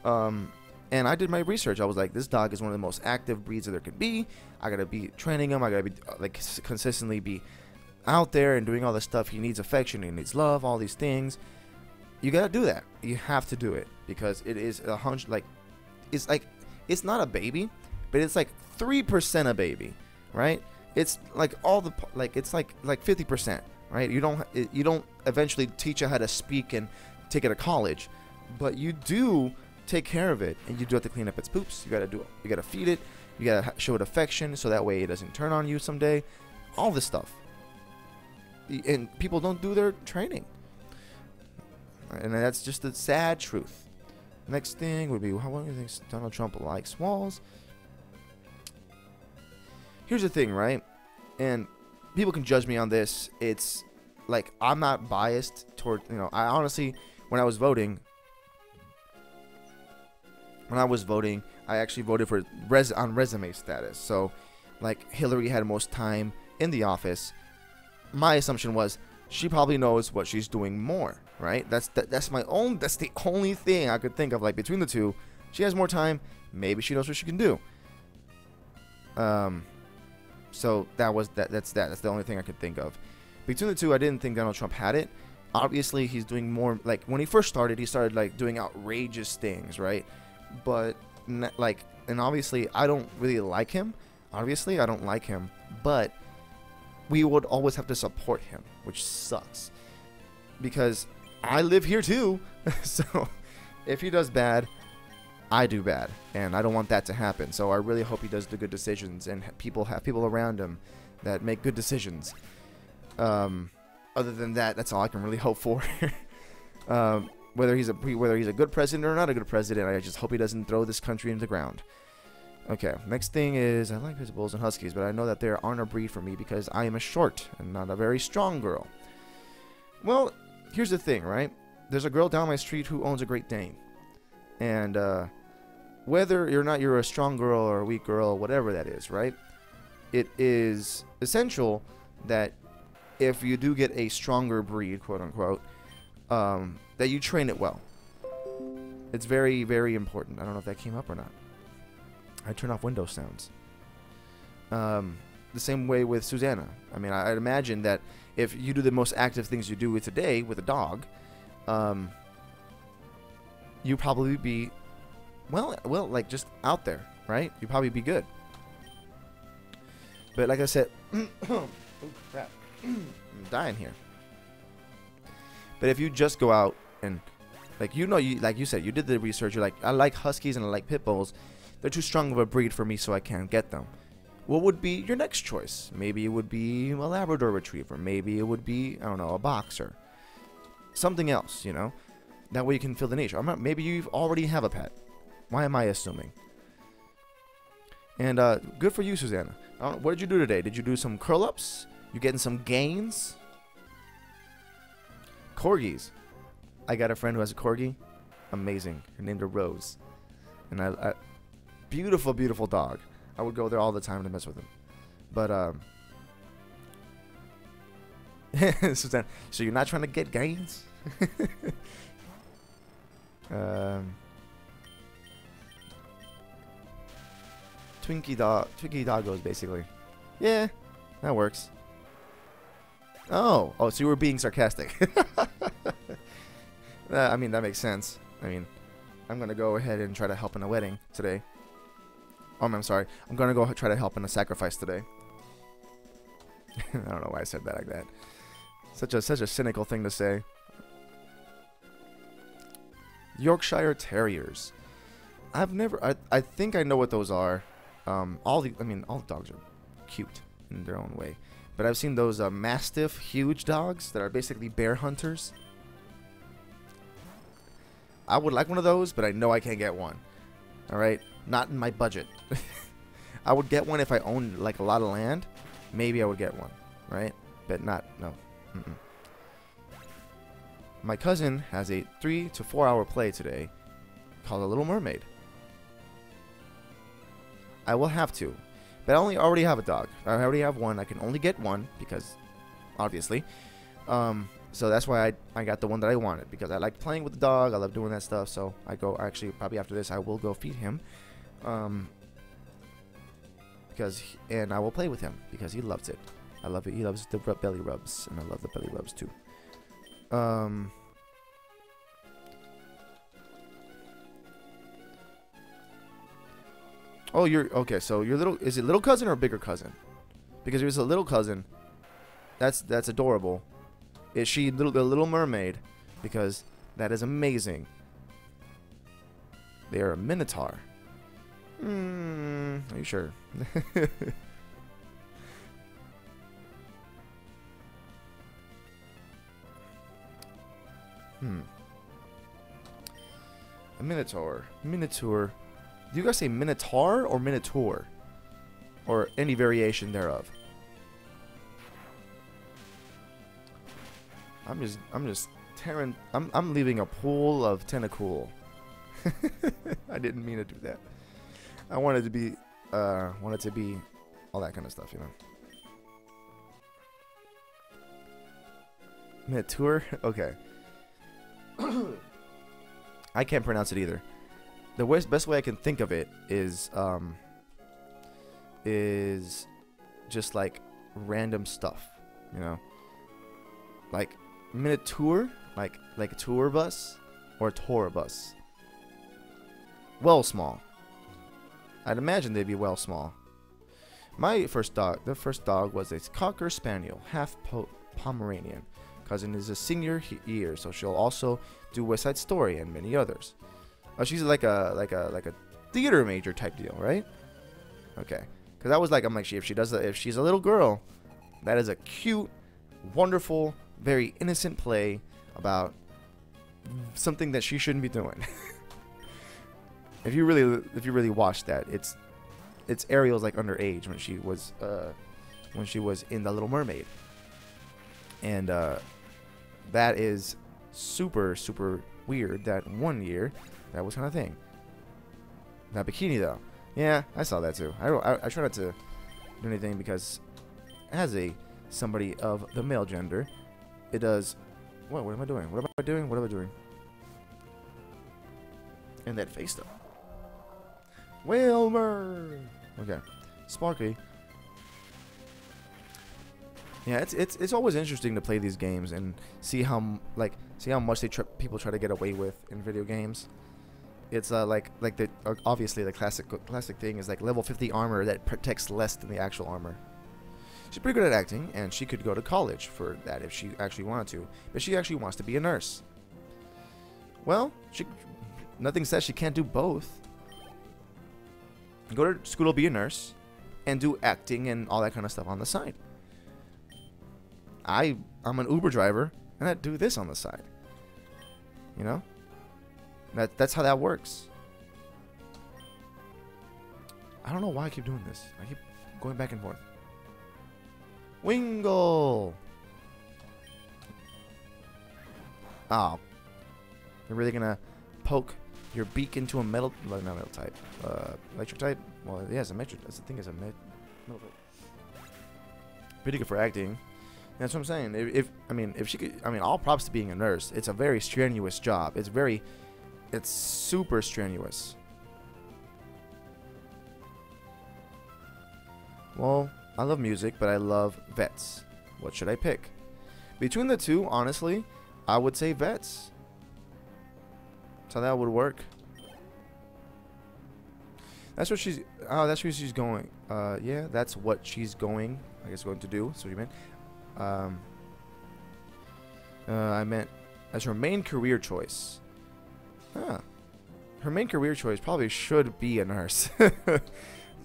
And I did my research. I was like, this dog is one of the most active breeds that there could be. I gotta be training him. I gotta be like consistently be out there and doing all the stuff. He needs affection. He needs love. All these things. You gotta do that. You have to do it because it is a hunch. Like, it's not a baby, but it's like 3% a baby, right? It's like all the it's like 50%, right? You don't eventually teach it how to speak and take it to college, but you do take care of it, and you do have to clean up its poops. You gotta do it. You gotta feed it. You gotta show it affection, so that way it doesn't turn on you someday. All this stuff, and people don't do their training, and that's just the sad truth. Next thing would be, how long do you think Donald Trump likes walls? Here's the thing, right? And people can judge me on this. It's like, I'm not biased toward, I honestly, when I was voting, I actually voted for on resume status. So, like, Hillary had most time in the office. My assumption was she probably knows what she's doing more, right? That's the only thing I could think of. Like, between the two, she has more time. Maybe she knows what she can do. So that's the only thing I could think of. Between the two, I didn't think Donald Trump had it. Obviously, he's doing more. Like, when he first started, he started like doing outrageous things, right? But and obviously, I don't really like him. Obviously, I don't like him. But we would always have to support him, which sucks, because I live here too. So if he does bad, I do bad, and I don't want that to happen. So I really hope he does the good decisions, and have people around him that make good decisions. Other than that, that's all I can really hope for. Whether he's a good president or not a good president, I just hope he doesn't throw this country into the ground. Okay, next thing is, I like pit bulls and huskies, but I know that there aren't a breed for me because I am a short and not a very strong girl. Well, here's the thing, right? There's a girl down my street who owns a Great Dane. And whether you're a strong girl or a weak girl, whatever that is, right? It is essential that if you do get a stronger breed, quote unquote, that you train it well. It's very, very important. I don't know if that came up or not. I turn off Windows sounds. The same way with Susanna. I mean, I'd imagine that if you do the most active things you do today with a dog, you probably be, well, like just out there, right? You'd probably be good. But like I said, oh crap, I'm dying here. But if you just go out and, like like you said, you did the research. You're like, I like huskies and I like pit bulls. They're too strong of a breed for me, so I can't get them. What would be your next choice? Maybe it would be a Labrador Retriever. Maybe it would be, I don't know, a boxer. Something else, That way you can fill the niche. Maybe you already have a pet. Why am I assuming? And good for you, Susanna. What did you do today? Did you do some curl-ups? You getting some gains? Corgis. I got a friend who has a corgi. Amazing. Her named her Rose. And I beautiful, beautiful dog. I would go there all the time to mess with him. But Susanna, so you're not trying to get gains? Twinkie doggos, basically. Yeah, that works. Oh, so you were being sarcastic. I mean, that makes sense. I mean, I'm gonna go ahead and try to help in a wedding today. I'm sorry. I'm gonna go try to help in a sacrifice today. I don't know why I said that like that. Such a cynical thing to say. Yorkshire Terriers. I think I know what those are. All the dogs are cute in their own way, but I've seen those Mastiff huge dogs that are basically bear hunters. I would like one of those, but I know I can't get one. All right, not in my budget. I would get one if I owned like a lot of land. Maybe I would get one, right? But no. My cousin has a 3 to 4 hour play today called The Little Mermaid. I will have to, but I already have a dog. I already have one. I can only get one because, obviously. So that's why I got the one that I wanted, because I like playing with the dog. I love doing that stuff. So actually probably after this I will go feed him, and I will play with him because he loves it. I love it. He loves the belly rubs, and I love the belly rubs too. Oh, okay. So is it little cousin or bigger cousin? Because if it's a little cousin, that's adorable. Is she the Little Mermaid? Because that is amazing. They are a minotaur. Are you sure? A minotaur. Minotaur. Do you guys say minotaur or minotaur? Or any variation thereof? I'm leaving a pool of tentacool. I didn't mean to do that. I wanted to be all that kind of stuff, you know. Minotaur? Okay. I can't pronounce it either. The best way I can think of it is just like random stuff, you know. Like Minotaur, like a tour bus or a tour bus. Well small. I'd imagine they'd be well small. The first dog was a Cocker Spaniel, half Pomeranian. Cousin is a senior year, so she'll also do West Side Story and many others. Oh, she's like a theater major type deal, right? Okay, because I was like, I'm like, if she's a little girl, that is a cute, wonderful, very innocent play about something that she shouldn't be doing. If you really watch that, it's Ariel's like underage when she was in The Little Mermaid, and that is super weird. That one year, that was kind of thing. That bikini though, yeah, I saw that too. I try not to do anything because as somebody of the male gender, it does. What am I doing? What am I doing? And that face though. Wilmer. Okay, Sparky. Yeah, it's always interesting to play these games and see how much people try to get away with in video games. It's obviously the classic thing is like level 50 armor that protects less than the actual armor. She's pretty good at acting, and she could go to college for that if she actually wanted to, but she actually wants to be a nurse. Well, nothing says she can't do both. Go to school to be a nurse and do acting and all that kind of stuff on the side. I'm an Uber driver, and I do this on the side. You know? That's how that works. I don't know why I keep doing this. I keep going back and forth. Wingle! Oh. You're really gonna poke your beak into a metal... Not metal type. Electric type? Well, yeah, it's a metric. That's the thing, is a metal type. Pretty good for acting. That's what I'm saying. If she could... all props to being a nurse. It's a very strenuous job. It's super strenuous. Well, I love music, but I love vets. What should I pick? Between the two, honestly, I would say vets. So that would work. That's what she's. Oh, that's where she's going. Yeah, that's what she's going. I guess going to do. That's what you meant. I meant as her main career choice. Huh. Her main career choice probably should be a nurse.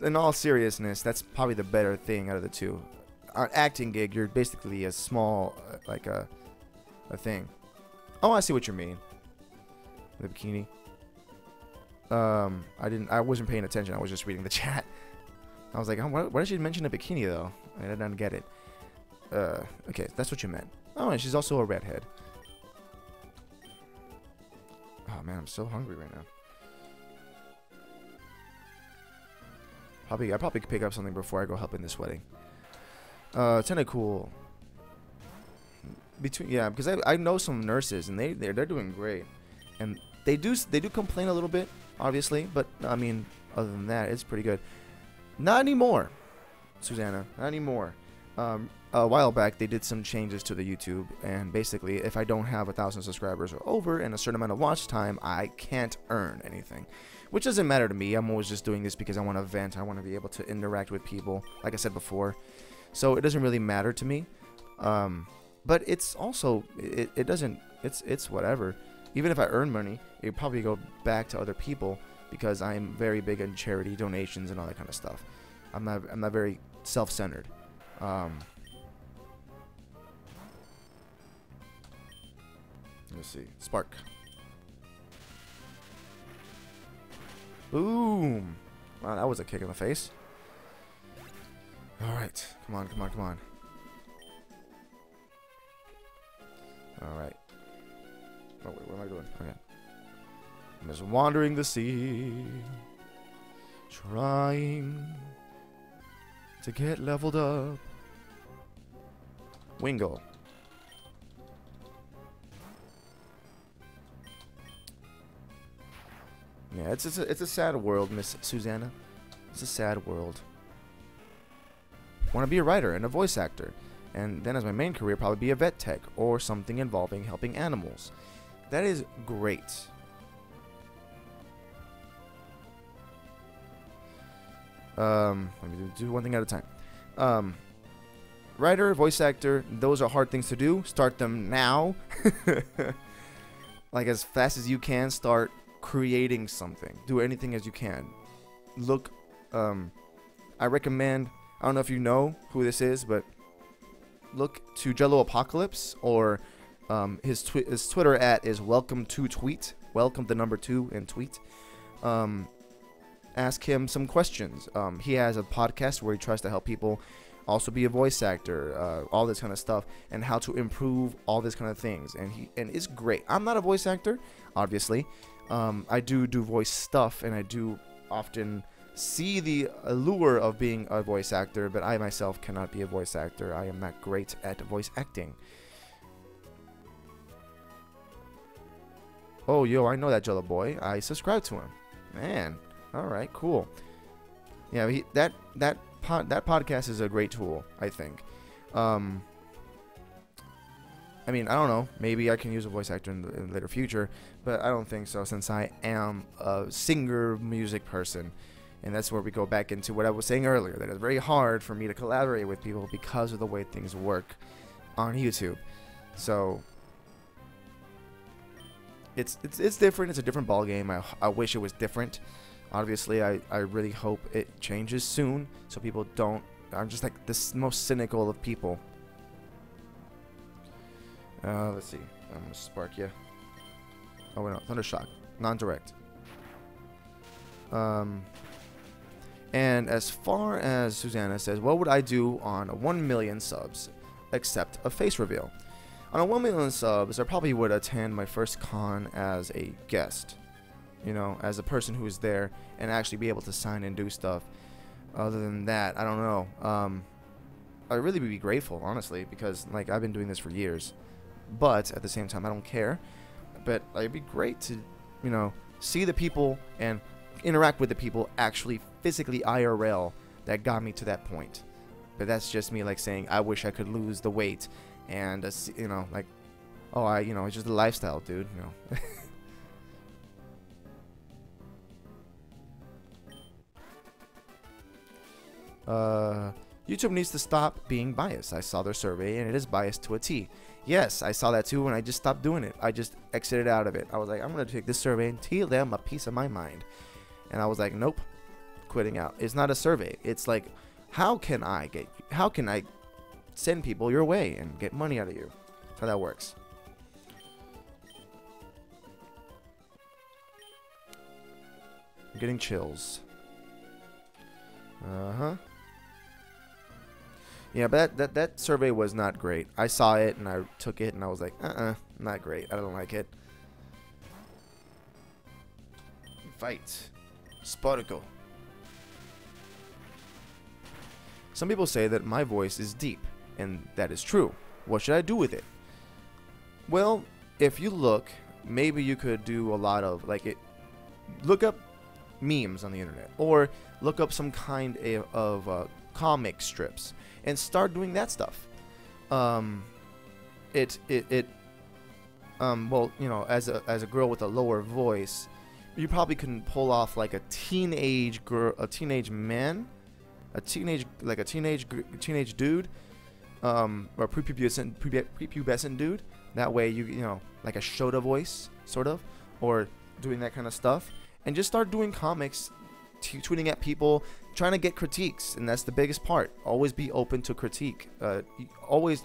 In all seriousness, that's probably the better thing out of the two. An acting gig, you're basically a small, like a thing. Oh, I see what you mean. The bikini. I wasn't paying attention. I was just reading the chat. I was like, oh, why did she mention a bikini though? I didn't get it. Okay, that's what you meant. Oh, and she's also a redhead. Oh man, I'm so hungry right now. I probably could pick up something before I go help in this wedding. It's kind of cool. Because I know some nurses and they're doing great, and they do complain a little bit, obviously, but I mean, other than that, it's pretty good. Not anymore, Susanna. Not anymore. A while back, they did some changes to the YouTube, and basically, if I don't have 1,000 subscribers or over and a certain amount of watch time, I can't earn anything. Which doesn't matter to me. I'm always just doing this because I want to vent. I want to be able to interact with people, like I said before. So it doesn't really matter to me. But it's also, it doesn't, it's whatever. Even if I earn money, it would probably go back to other people because I'm very big on charity, donations, and all that kind of stuff. I'm not very self-centered. Let's see. Spark. Boom. Wow, that was a kick in the face. Alright. Come on, come on, come on. Alright. Oh, wait, what am I doing? Okay. I'm just wandering the sea. Trying to get leveled up. Wingle. Yeah, it's a sad world, Miss Susanna. It's a sad world. Want to be a writer and a voice actor, and then as my main career, probably be a vet tech or something involving helping animals. That is great. Let me do one thing at a time. Writer, voice actor, those are hard things to do. Start them now. Like as fast as you can, start creating something. Do anything as you can. Look, I recommend, I don't know if you know who this is, but look to Jello Apocalypse, or his Twitter @ is welcome to tweet. Welcome the number 2 and tweet. Ask him some questions. He has a podcast where he tries to help people also be a voice actor, all this kind of stuff, and how to improve all this kind of things. And it's great. I'm not a voice actor, obviously. I do voice stuff, and I do often see the allure of being a voice actor, but I myself cannot be a voice actor. I am not great at voice acting. Oh, yo, I know that Jello boy. I subscribe to him. Man, all right, cool. Yeah, that podcast is a great tool, I think. I mean, I don't know. Maybe I can use a voice actor in the later future, but I don't think so, since I am a singer, music person. And that's where we go back into what I was saying earlier, that it's very hard for me to collaborate with people because of the way things work on YouTube. So it's different. It's a different ballgame. I wish it was different. Obviously, I really hope it changes soon, so people don't. I'm just like the most cynical of people. Let's see. I'm gonna spark you. Oh wait, no, Thundershock, non-direct. And as far as Susanna says, what would I do on 1 million subs, except a face reveal? On 1 million subs, I probably would attend my first con as a guest. You know, as a person who is there and actually be able to sign and do stuff. Other than that, I don't know. I'd really be grateful, honestly, because like I've been doing this for years. But at the same time, I don't care. But it'd be great to, you know, see the people and interact with the people actually physically IRL that got me to that point. But that's just me like saying I wish I could lose the weight and you know, like, oh, you know, it's just a lifestyle, dude, you know. YouTube needs to stop being biased. I saw their survey and it is biased to a T. Yes, I saw that too, and I just stopped doing it. I just exited out of it. I was like, I'm gonna take this survey and tell them a piece of my mind. And I was like, nope, quitting out. It's not a survey. It's like, how can I send people your way and get money out of you? That's how that works. I'm getting chills. Yeah, but that survey was not great. I saw it and I took it and I was like, not great. I don't like it. Fight. Sparkle. Some people say that my voice is deep, and that is true. What should I do with it? Well, if you look, maybe you could do a lot of, look up memes on the internet, or look up some kind of comic strips and start doing that stuff. Well, you know, as a girl with a lower voice, you probably can pull off like a teenage girl, a teenage man, a teenage dude, or prepubescent dude. That way, you know, like a Shota voice, sort of, or doing that kind of stuff, and just start doing comics, tweeting at people, trying to get critiques, and that's the biggest part. Always be open to critique. Always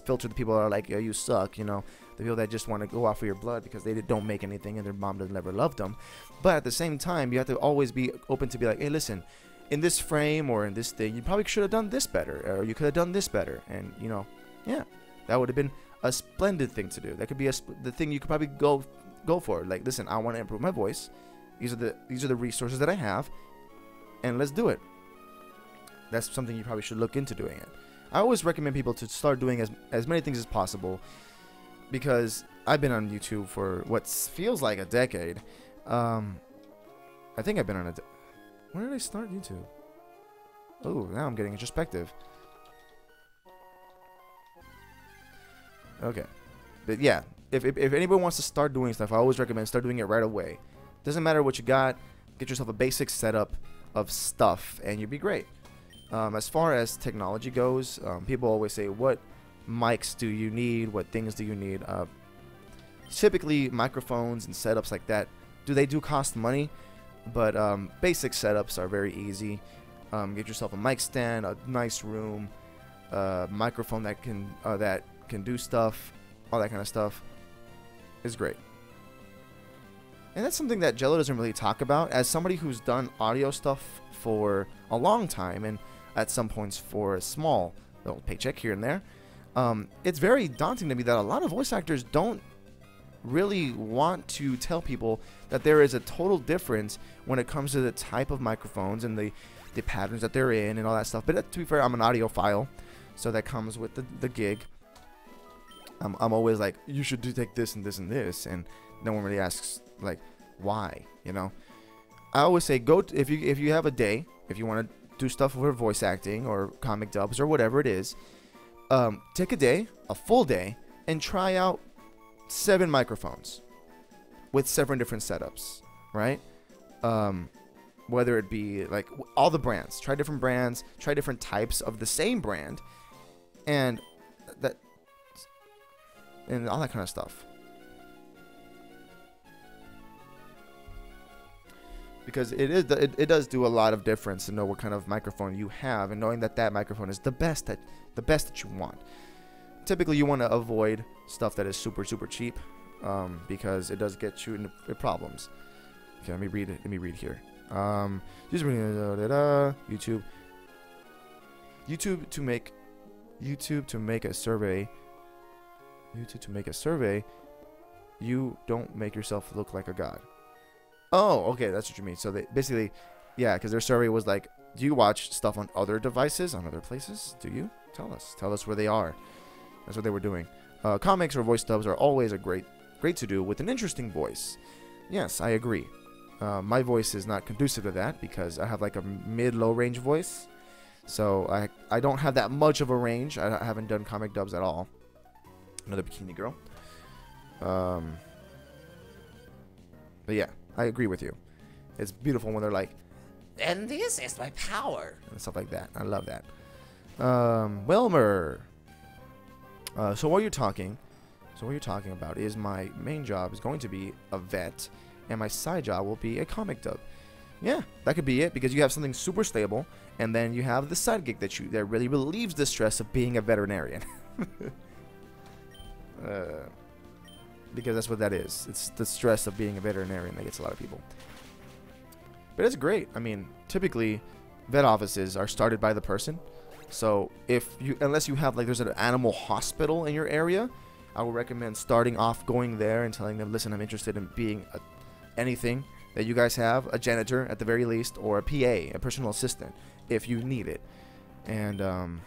filter the people that are like, "Yeah, you suck," you know, the people that just want to go off of your blood because they don't make anything and their mom doesn't ever love them. But at the same time, you have to always be open to be like, "Hey, listen, in this frame or in this thing, you probably should have done this better, or you could have done this better," and you know, yeah, that would have been a splendid thing to do. That could be the thing you could probably go for. Like, listen, I want to improve my voice. These are the resources that I have, and let's do it. That's something you probably should look into doing it. I always recommend people to start doing as many things as possible, because I've been on YouTube for what feels like a decade. I think I've been on when did I start YouTube? Oh, now I'm getting introspective. Okay, but yeah, if anybody wants to start doing stuff, I always recommend start doing it right away. Doesn't matter what you got. Get yourself a basic setup of stuff, and you'll be great. As far as technology goes, people always say, what mics do you need? What things do you need? Typically, microphones and setups like that, they do cost money, but basic setups are very easy. Get yourself a mic stand, a nice room, microphone that can do stuff, all that kind of stuff is great. And that's something that Jello doesn't really talk about. As somebody who's done audio stuff for a long time, and at some points for a small little paycheck here and there, it's very daunting to me that a lot of voice actors don't really want to tell people that there is a total difference when it comes to the type of microphones and the patterns that they're in and all that stuff. But to be fair, I'm an audiophile, so that comes with the gig. I'm always like, you should take this and this and this, and no one really asks like why, you know. I always say if you have a day, if you want to do stuff for voice acting or comic dubs or whatever it is, take a full day, and try out 7 microphones with 7 different setups, right? Whether it be like all the brands, try different brands, try different types of the same brand, and all that kind of stuff. Because it does do a lot of difference to know what kind of microphone you have, and knowing that microphone is the best that you want. Typically, you want to avoid stuff that is super cheap, because it does get you into problems. Okay, let me read it. Let me read here. YouTube to make a survey. You don't make yourself look like a god. Oh, okay, that's what you mean. So they basically, yeah, because their survey was like, do you watch stuff on other devices, on other places? Do you? Tell us where they are. That's what they were doing. Comics or voice dubs are always a great to do with an interesting voice. Yes, I agree. My voice is not conducive to that because I have like a mid-low range voice, so I don't have that much of a range. I haven't done comic dubs at all. Another bikini girl. But yeah, I agree with you. It's beautiful when they're like, And this is my power. and stuff like that. I love that. Wilmer. So what you're talking about is my main job is going to be a vet, and my side job will be a comic dub. Yeah, that could be it, because you have something super stable, and then you have the side gig that really relieves the stress of being a veterinarian. Because that's what that is. It's the stress of being a veterinarian that gets a lot of people. But it's great. I mean, typically, vet offices are started by the person. So unless you have, like, there's an animal hospital in your area, I would recommend starting off going there and telling them, listen, I'm interested in being anything that you guys have, a janitor at the very least, or a PA, a personal assistant, if you need it. And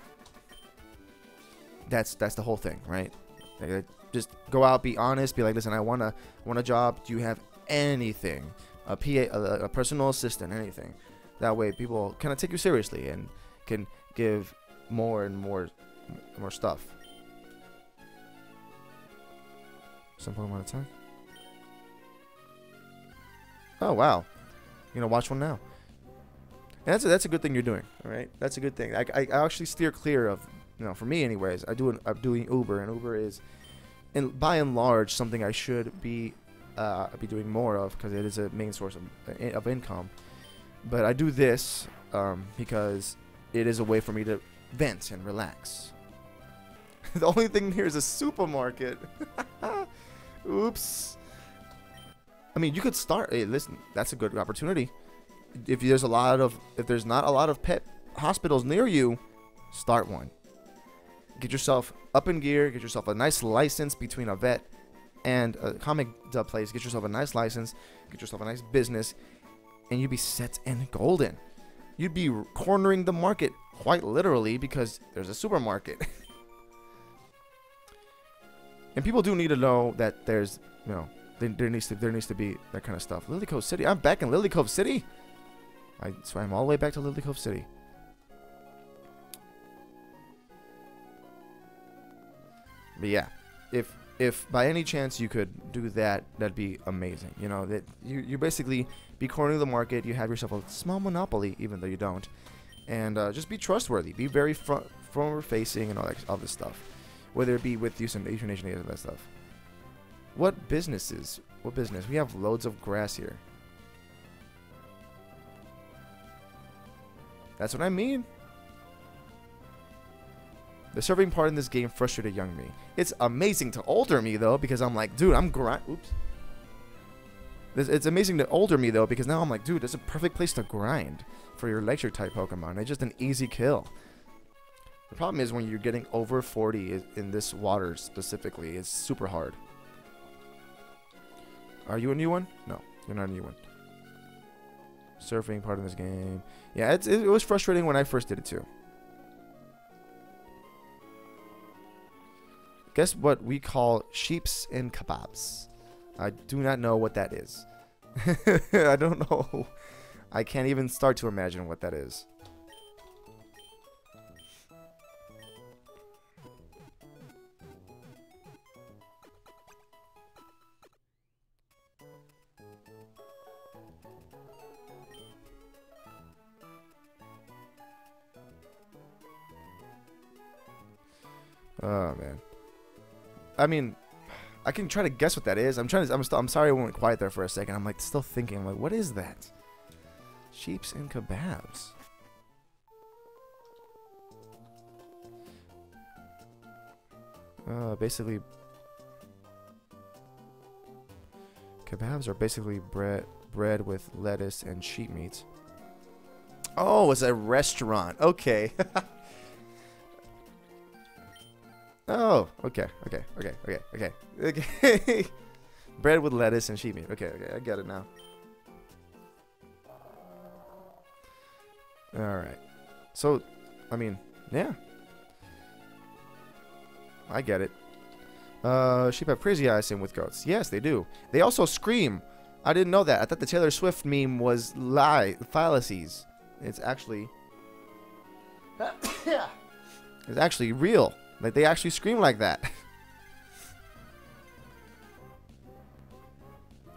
that's the whole thing, right? Like, just go out, be honest, be like, listen, I want a job. Do you have anything? A PA, a personal assistant, anything. That way, people kind of take you seriously and can give more and more stuff. Some Pokemon attack. Oh wow, watch one now. And that's a good thing you're doing. All right, that's a good thing. I actually steer clear of, for me anyways. I'm doing Uber, and Uber is, by and large, something I should be doing more of, because it is a main source of income. But I do this because it is a way for me to vent and relax. The only thing here is a supermarket. Oops. I mean, you could start. Hey, listen, that's a good opportunity. If there's not a lot of pet hospitals near you, start one. Get yourself up in gear. Get yourself a nice license between a vet and a comic dub place. Get yourself a nice license. Get yourself a nice business, and you'd be set and golden. You'd be cornering the market quite literally, because there's a supermarket. And people do need to know that there's, there needs to be that kind of stuff. Lily Cove City. I'm back in Lily Cove City. I swam all the way back to Lily Cove City. But yeah, if by any chance you could do that, that'd be amazing. That you basically be cornering the market. You have yourself a small monopoly, even though you don't, and just be trustworthy. Be very forward facing and all this stuff. Whether it be with euthanation and that stuff. What business? We have loads of grass here. That's what I mean. The surfing part in this game frustrated young me. It's amazing to older me, though, because I'm like, dude, Oops. It's amazing to older me, though, because now I'm like, dude, it's a perfect place to grind for your lecture type Pokemon. It's just an easy kill. The problem is when you're getting over 40 in this water specifically, it's super hard. Are you a new one? No, you're not a new one. Surfing part of this game. Yeah, it was frustrating when I first did it too. Guess what we call sheeps and kebabs? I do not know what that is. I don't know. I can't even start to imagine what that is. Oh man. I mean, I can try to guess what that is. I'm sorry I went quiet there for a second. I'm like still thinking. I'm like, what is that? Sheeps and kebabs. Basically, kebabs are basically bread with lettuce and sheep meat. Oh, it's a restaurant. Okay. Oh, okay. Bread with lettuce and sheep meat. Okay, I get it now. Alright. So, I mean, yeah. I get it. Sheep have crazy eyes, same with goats. Yes, they do. They also scream. I didn't know that. I thought the Taylor Swift meme was fallacies. It's actually... it's actually real. Like, they actually scream like that.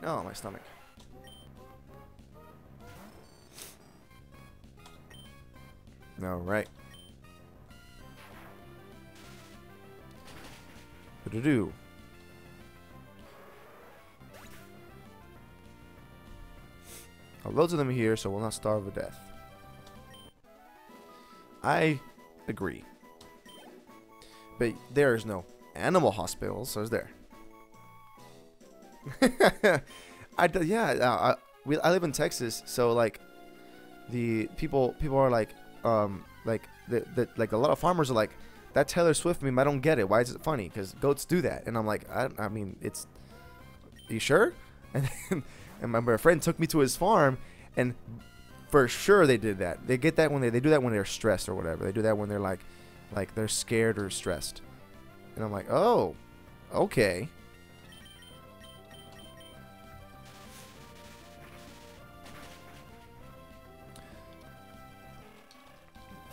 Oh, my stomach. All right. Do. Loads of them here, so we'll not starve to death. I agree. But there is no animal hospitals, so is there? I live in Texas, so like the people are like like a lot of farmers are like, that Taylor Swift meme, I don't get it. Why is it funny? Because goats do that, and I'm like, I mean, it's. Are you sure? And my friend took me to his farm, and for sure they did that. They get that when they do that when they're stressed or whatever. They do that when they're like they're scared or stressed. And I'm like, oh, okay.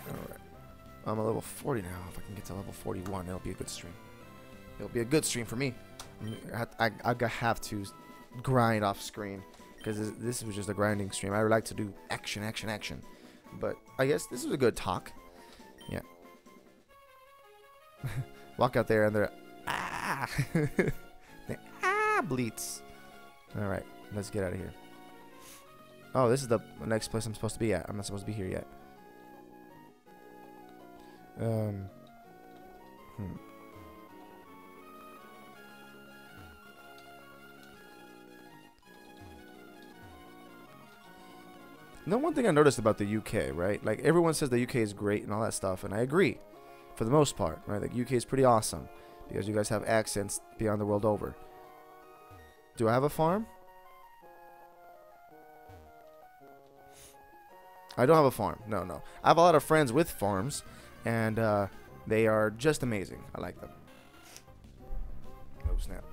All right, I'm a level 40 now. If I can get to level 41, it'll be a good stream. It'll be a good stream for me. I have to grind off screen because this was just a grinding stream. I would like to do action, but I guess this was a good talk. Yeah. Walk out there and they're they bleats. All right, let's get out of here. Oh, this is the next place I'm supposed to be at. I'm not supposed to be here yet. No, one thing I noticed about the UK, right? Like, everyone says the UK is great and all that stuff, and I agree, for the most part, right? The UK is pretty awesome, because you guys have accents beyond the world over. Do I have a farm? I don't have a farm. No. I have a lot of friends with farms, and they are just amazing. I like them. Oh, snap.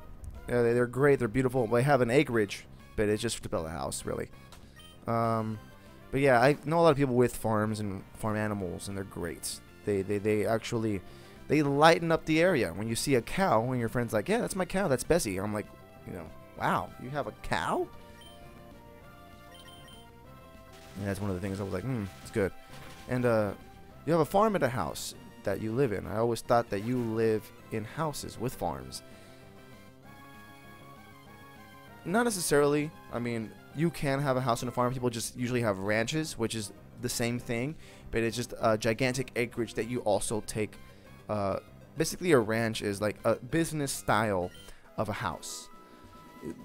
Yeah, they're great. They're beautiful. They have an acreage, but it's just to build a house, really. But yeah, I know a lot of people with farms and farm animals, and they're great. They actually, they lighten up the area. When you see a cow, and your friend's like, yeah, that's my cow, that's Bessie. I'm like, you know, wow, you have a cow? And that's one of the things I was like, it's good. And you have a farm and a house that you live in. I always thought that you live in houses with farms. Not necessarily. I mean, you can have a house and a farm. People just usually have ranches, which is the same thing, but it's just a gigantic acreage that you also take. Basically, a ranch is like a business style of a house.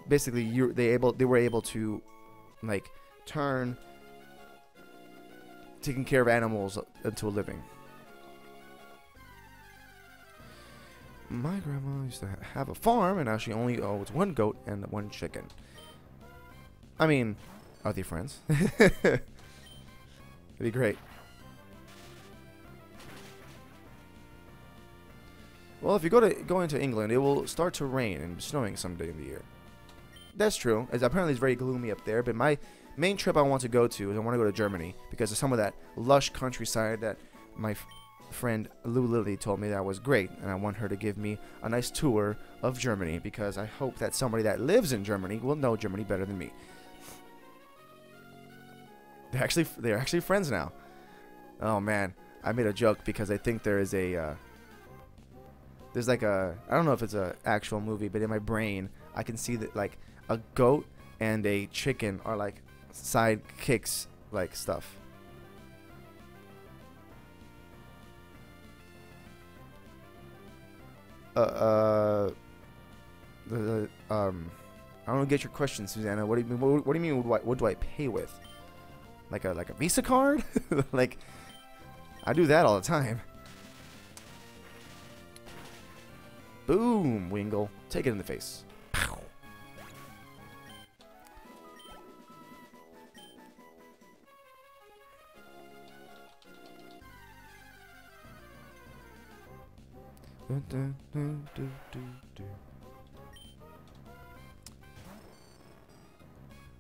Basically, they were able to like turn taking care of animals into a living. My grandma used to have a farm, and now she only owns one goat and one chicken. I mean, are they friends? It'd be great. Well, if you go into England, it will start to rain and snowing someday in the year. That's true. As apparently it's very gloomy up there. But my main trip I want to go to is I want to go to Germany because of some of that lush countryside that my friend Lou Lily told me that was great, and I want her to give me a nice tour of Germany because I hope that somebody that lives in Germany will know Germany better than me. They're actually friends now. Oh man, I made a joke because I think there is a there's like a, I don't know if it's a actual movie, but in my brain I can see that like a goat and a chicken are like sidekicks like stuff. I don't get your question, Susanna. What do you mean? What do you mean? What do I pay with? Like a Visa card? Like, I do that all the time. Boom, Wingle. Take it in the face. Pow.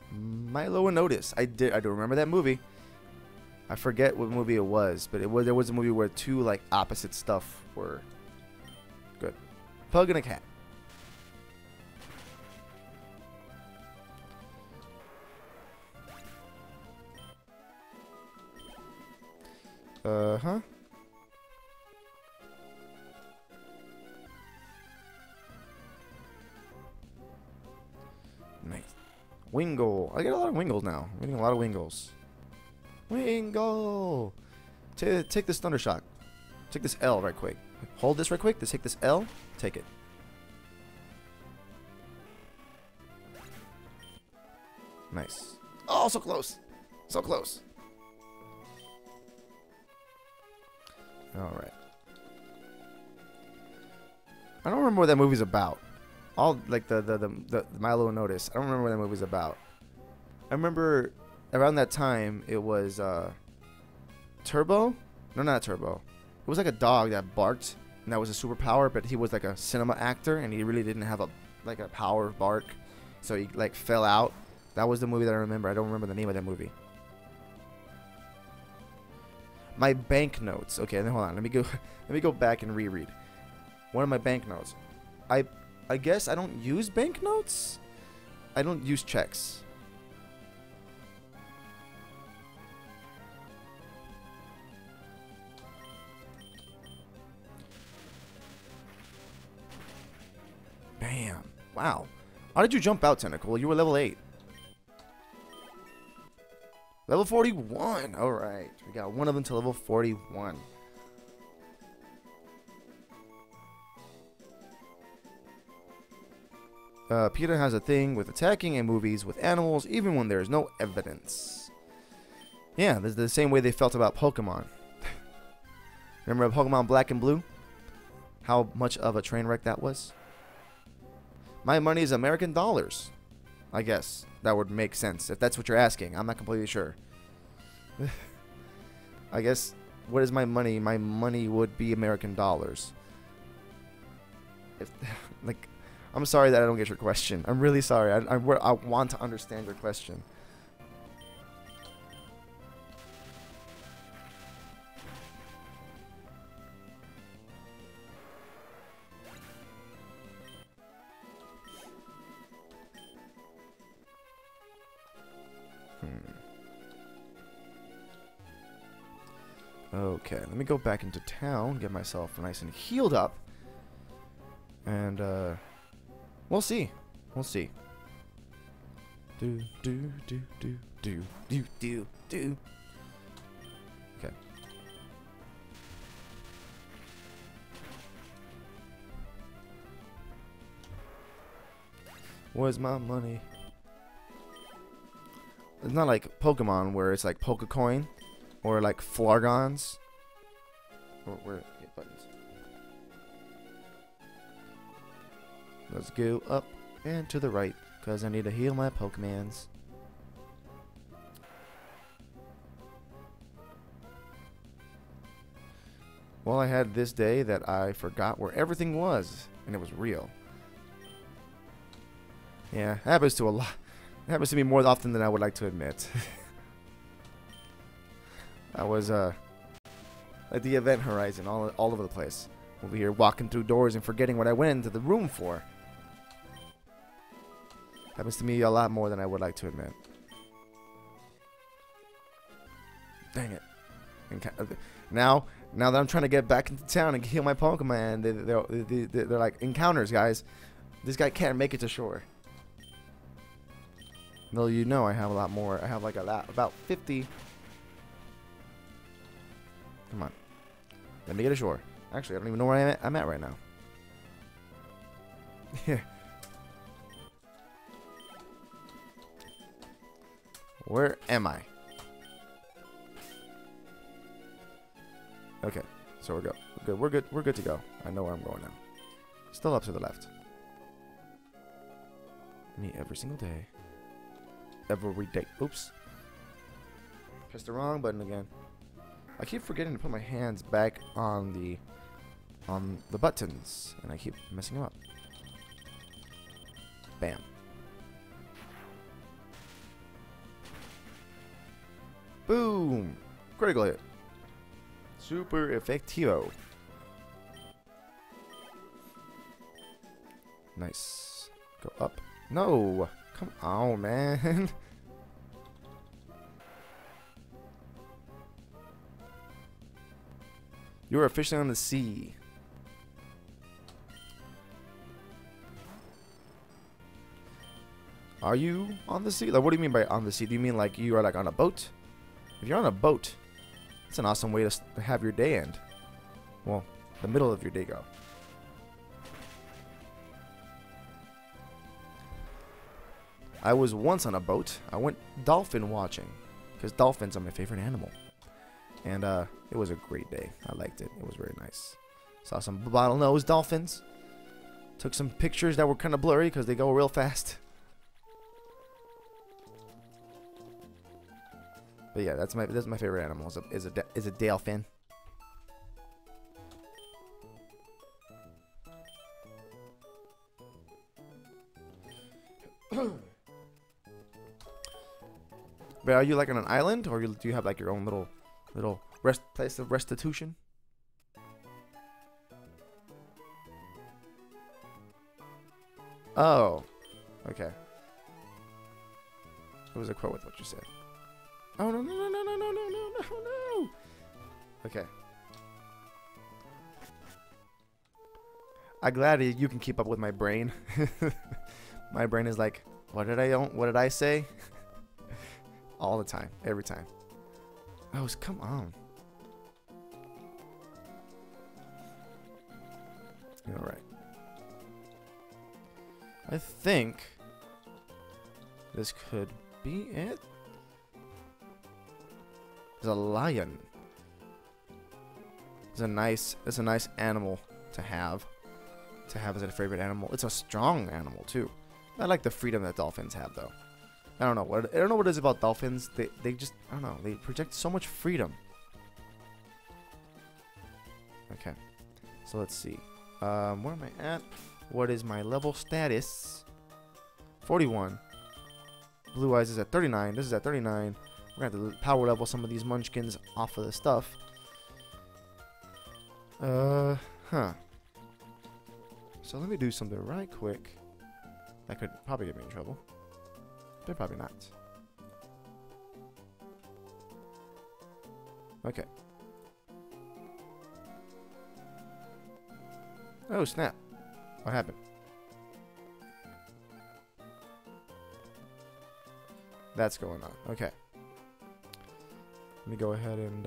Milo and Otis. I do remember that movie. I forget what movie it was, but there was a movie where two like opposite stuff were good. Pug and a cat. Huh? Nice. Wingle. I get a lot of Wingles now. I'm getting a lot of Wingles. Wingle! Take this Thunder Shock. Take this L right quick. Hold this right quick. Take this L. Take it. Nice. Oh, so close. So close. Alright. I don't remember what that movie's about. All like the Milo Notice. I don't remember what that movie's about. I remember around that time it was Turbo? No, not Turbo. It was like a dog that barked and that was a superpower, but he was like a cinema actor and he really didn't have a power bark. So he like fell out. That was the movie that I remember. I don't remember the name of that movie. My banknotes. Okay, then hold on. Let me go back and reread. One of my banknotes. I guess I don't use banknotes. I don't use checks. Bam. Wow. How did you jump out, Tentacle? You were level 8. Level 41. Alright. We got one of them to level 41. Peter has a thing with attacking in movies with animals, even when there is no evidence. Yeah, this is the same way they felt about Pokemon. Remember Pokemon Black and Blue? How much of a train wreck that was? My money is American dollars. I guess that would make sense if that's what you're asking. I'm not completely sure. I guess, what is my money? My money would be American dollars. If, like, I'm sorry that I don't get your question. I'm really sorry. I want to understand your question. Okay, let me go back into town, get myself nice and healed up, and we'll see. We'll see. Do. Okay. Where's my money? It's not like Pokemon where it's like Pokecoin. Or like Flargons. Where hit buttons. Let's go up and to the right, because I need to heal my Pokemons. Well, I had this day that I forgot where everything was, and it was real. Yeah, it happens to a lot. It happens to me more often than I would like to admit. I was at the event horizon all over the place. Over here walking through doors and forgetting what I went into the room for. Happens to me a lot more than I would like to admit. Dang it. Now that I'm trying to get back into town and heal my Pokemon, they're like, encounters, guys. This guy can't make it to shore. Though you know I have a lot more. I have like about 50... Come on. Let me get ashore. Actually, I don't even know where I'm at right now. Yeah. Where am I? Okay. So we're good. We're good. We're good to go. I know where I'm going now. Still up to the left. Me every single day. Every day. Oops. Pressed the wrong button again. I keep forgetting to put my hands back on the buttons, and I keep messing them up. Bam. Boom! Critical hit. Super effectivo. Nice. Go up. No! Come on, man. You're officially on the sea. Are you on the sea? Like, what do you mean by on the sea? Do you mean like you are like on a boat? If you're on a boat, it's an awesome way to have your day end. Well, the middle of your day go. I was once on a boat. I went dolphin watching because dolphins are my favorite animal. And it was a great day. I liked it. It was very nice. Saw some bottlenose dolphins. Took some pictures that were kind of blurry because they go real fast. But yeah, that's my favorite animal. Is a dolphin. But are you like on an island, or do you have like your own little place of restitution? Oh, okay. It was a quote with what you said. Oh no no no no no no no no no no. Okay. I'm glad you can keep up with my brain. My brain is like, what did I say? All the time, every time. Oh, come on. All right. I think this could be it. There's a lion. It's a nice animal to have as a favorite animal. It's a strong animal too. I like the freedom that dolphins have though. I don't know what it is about dolphins. They just, I don't know, they project so much freedom. Okay. So let's see. Where am I at? What is my level status? 41. Blue Eyes is at 39. This is at 39. We're gonna have to power level some of these munchkins off of the stuff. Huh. So let me do something right quick. That could probably get me in trouble. But probably not. Okay. Oh, snap. What happened? That's going on. Okay. Let me go ahead and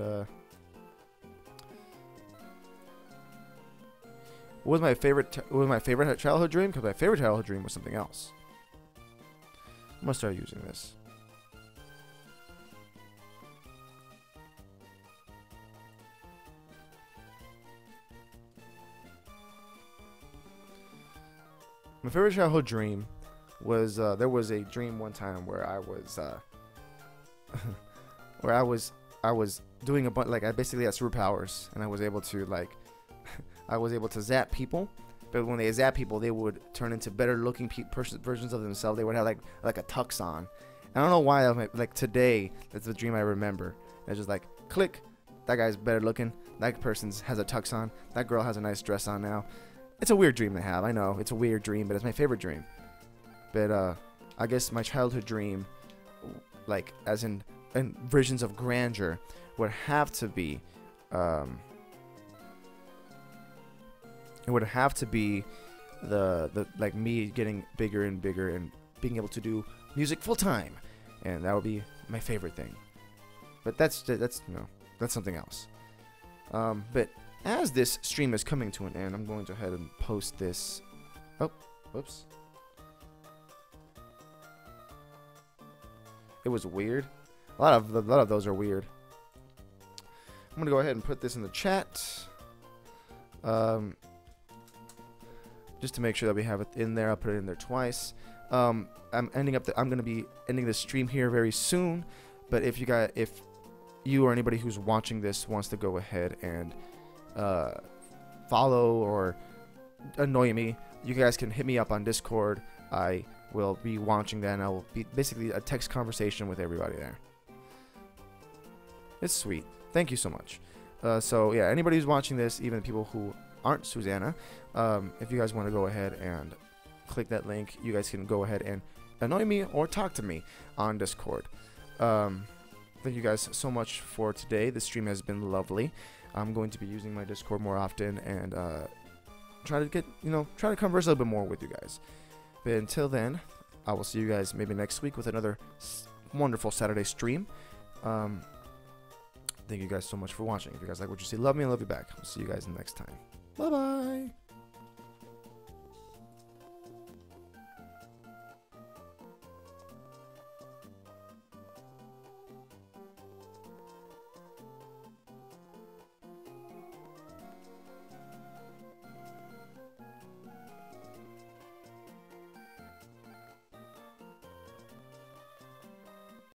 what was my favorite childhood dream? Because my favorite childhood dream was something else. I'm gonna start using this. My favorite childhood dream was there was a dream one time where I was I was doing a bunch, like I basically had superpowers, and I was able to like I was able to zap people, but when they zap people, they would turn into better looking versions of themselves. They would have like a tux on. I don't know why. Like today, that's the dream I remember. It's just like click, that guy's better looking. That person has a tux on. That girl has a nice dress on now. It's a weird dream to have. I know it's a weird dream, but it's my favorite dream. But I guess my childhood dream, like as in visions of grandeur, would have to be it would have to be the like me getting bigger and bigger and being able to do music full time, and that would be my favorite thing. But that's something else. But as this stream is coming to an end, I'm going to go ahead and post this. Oh, whoops. It was weird. A lot of those are weird. I'm gonna go ahead and put this in the chat. Just to make sure that we have it in there. I'll put it in there twice. I'm gonna be ending this stream here very soon. But if you or anybody who's watching this wants to go ahead and follow or annoy me, you guys can hit me up on Discord. I will be watching that, and I will be basically a text conversation with everybody there. It's sweet. Thank you so much. So yeah, anybody who's watching this, even people who aren't Susanna, if you guys want to go ahead and click that link, you guys can go ahead and annoy me or talk to me on Discord. Thank you guys so much for today. The stream has been lovely. I'm going to be using my Discord more often and try to converse a little bit more with you guys. But until then, I will see you guys maybe next week with another wonderful Saturday stream. Thank you guys so much for watching. If you guys like what you see, love me and love you back. I'll see you guys next time. Bye bye.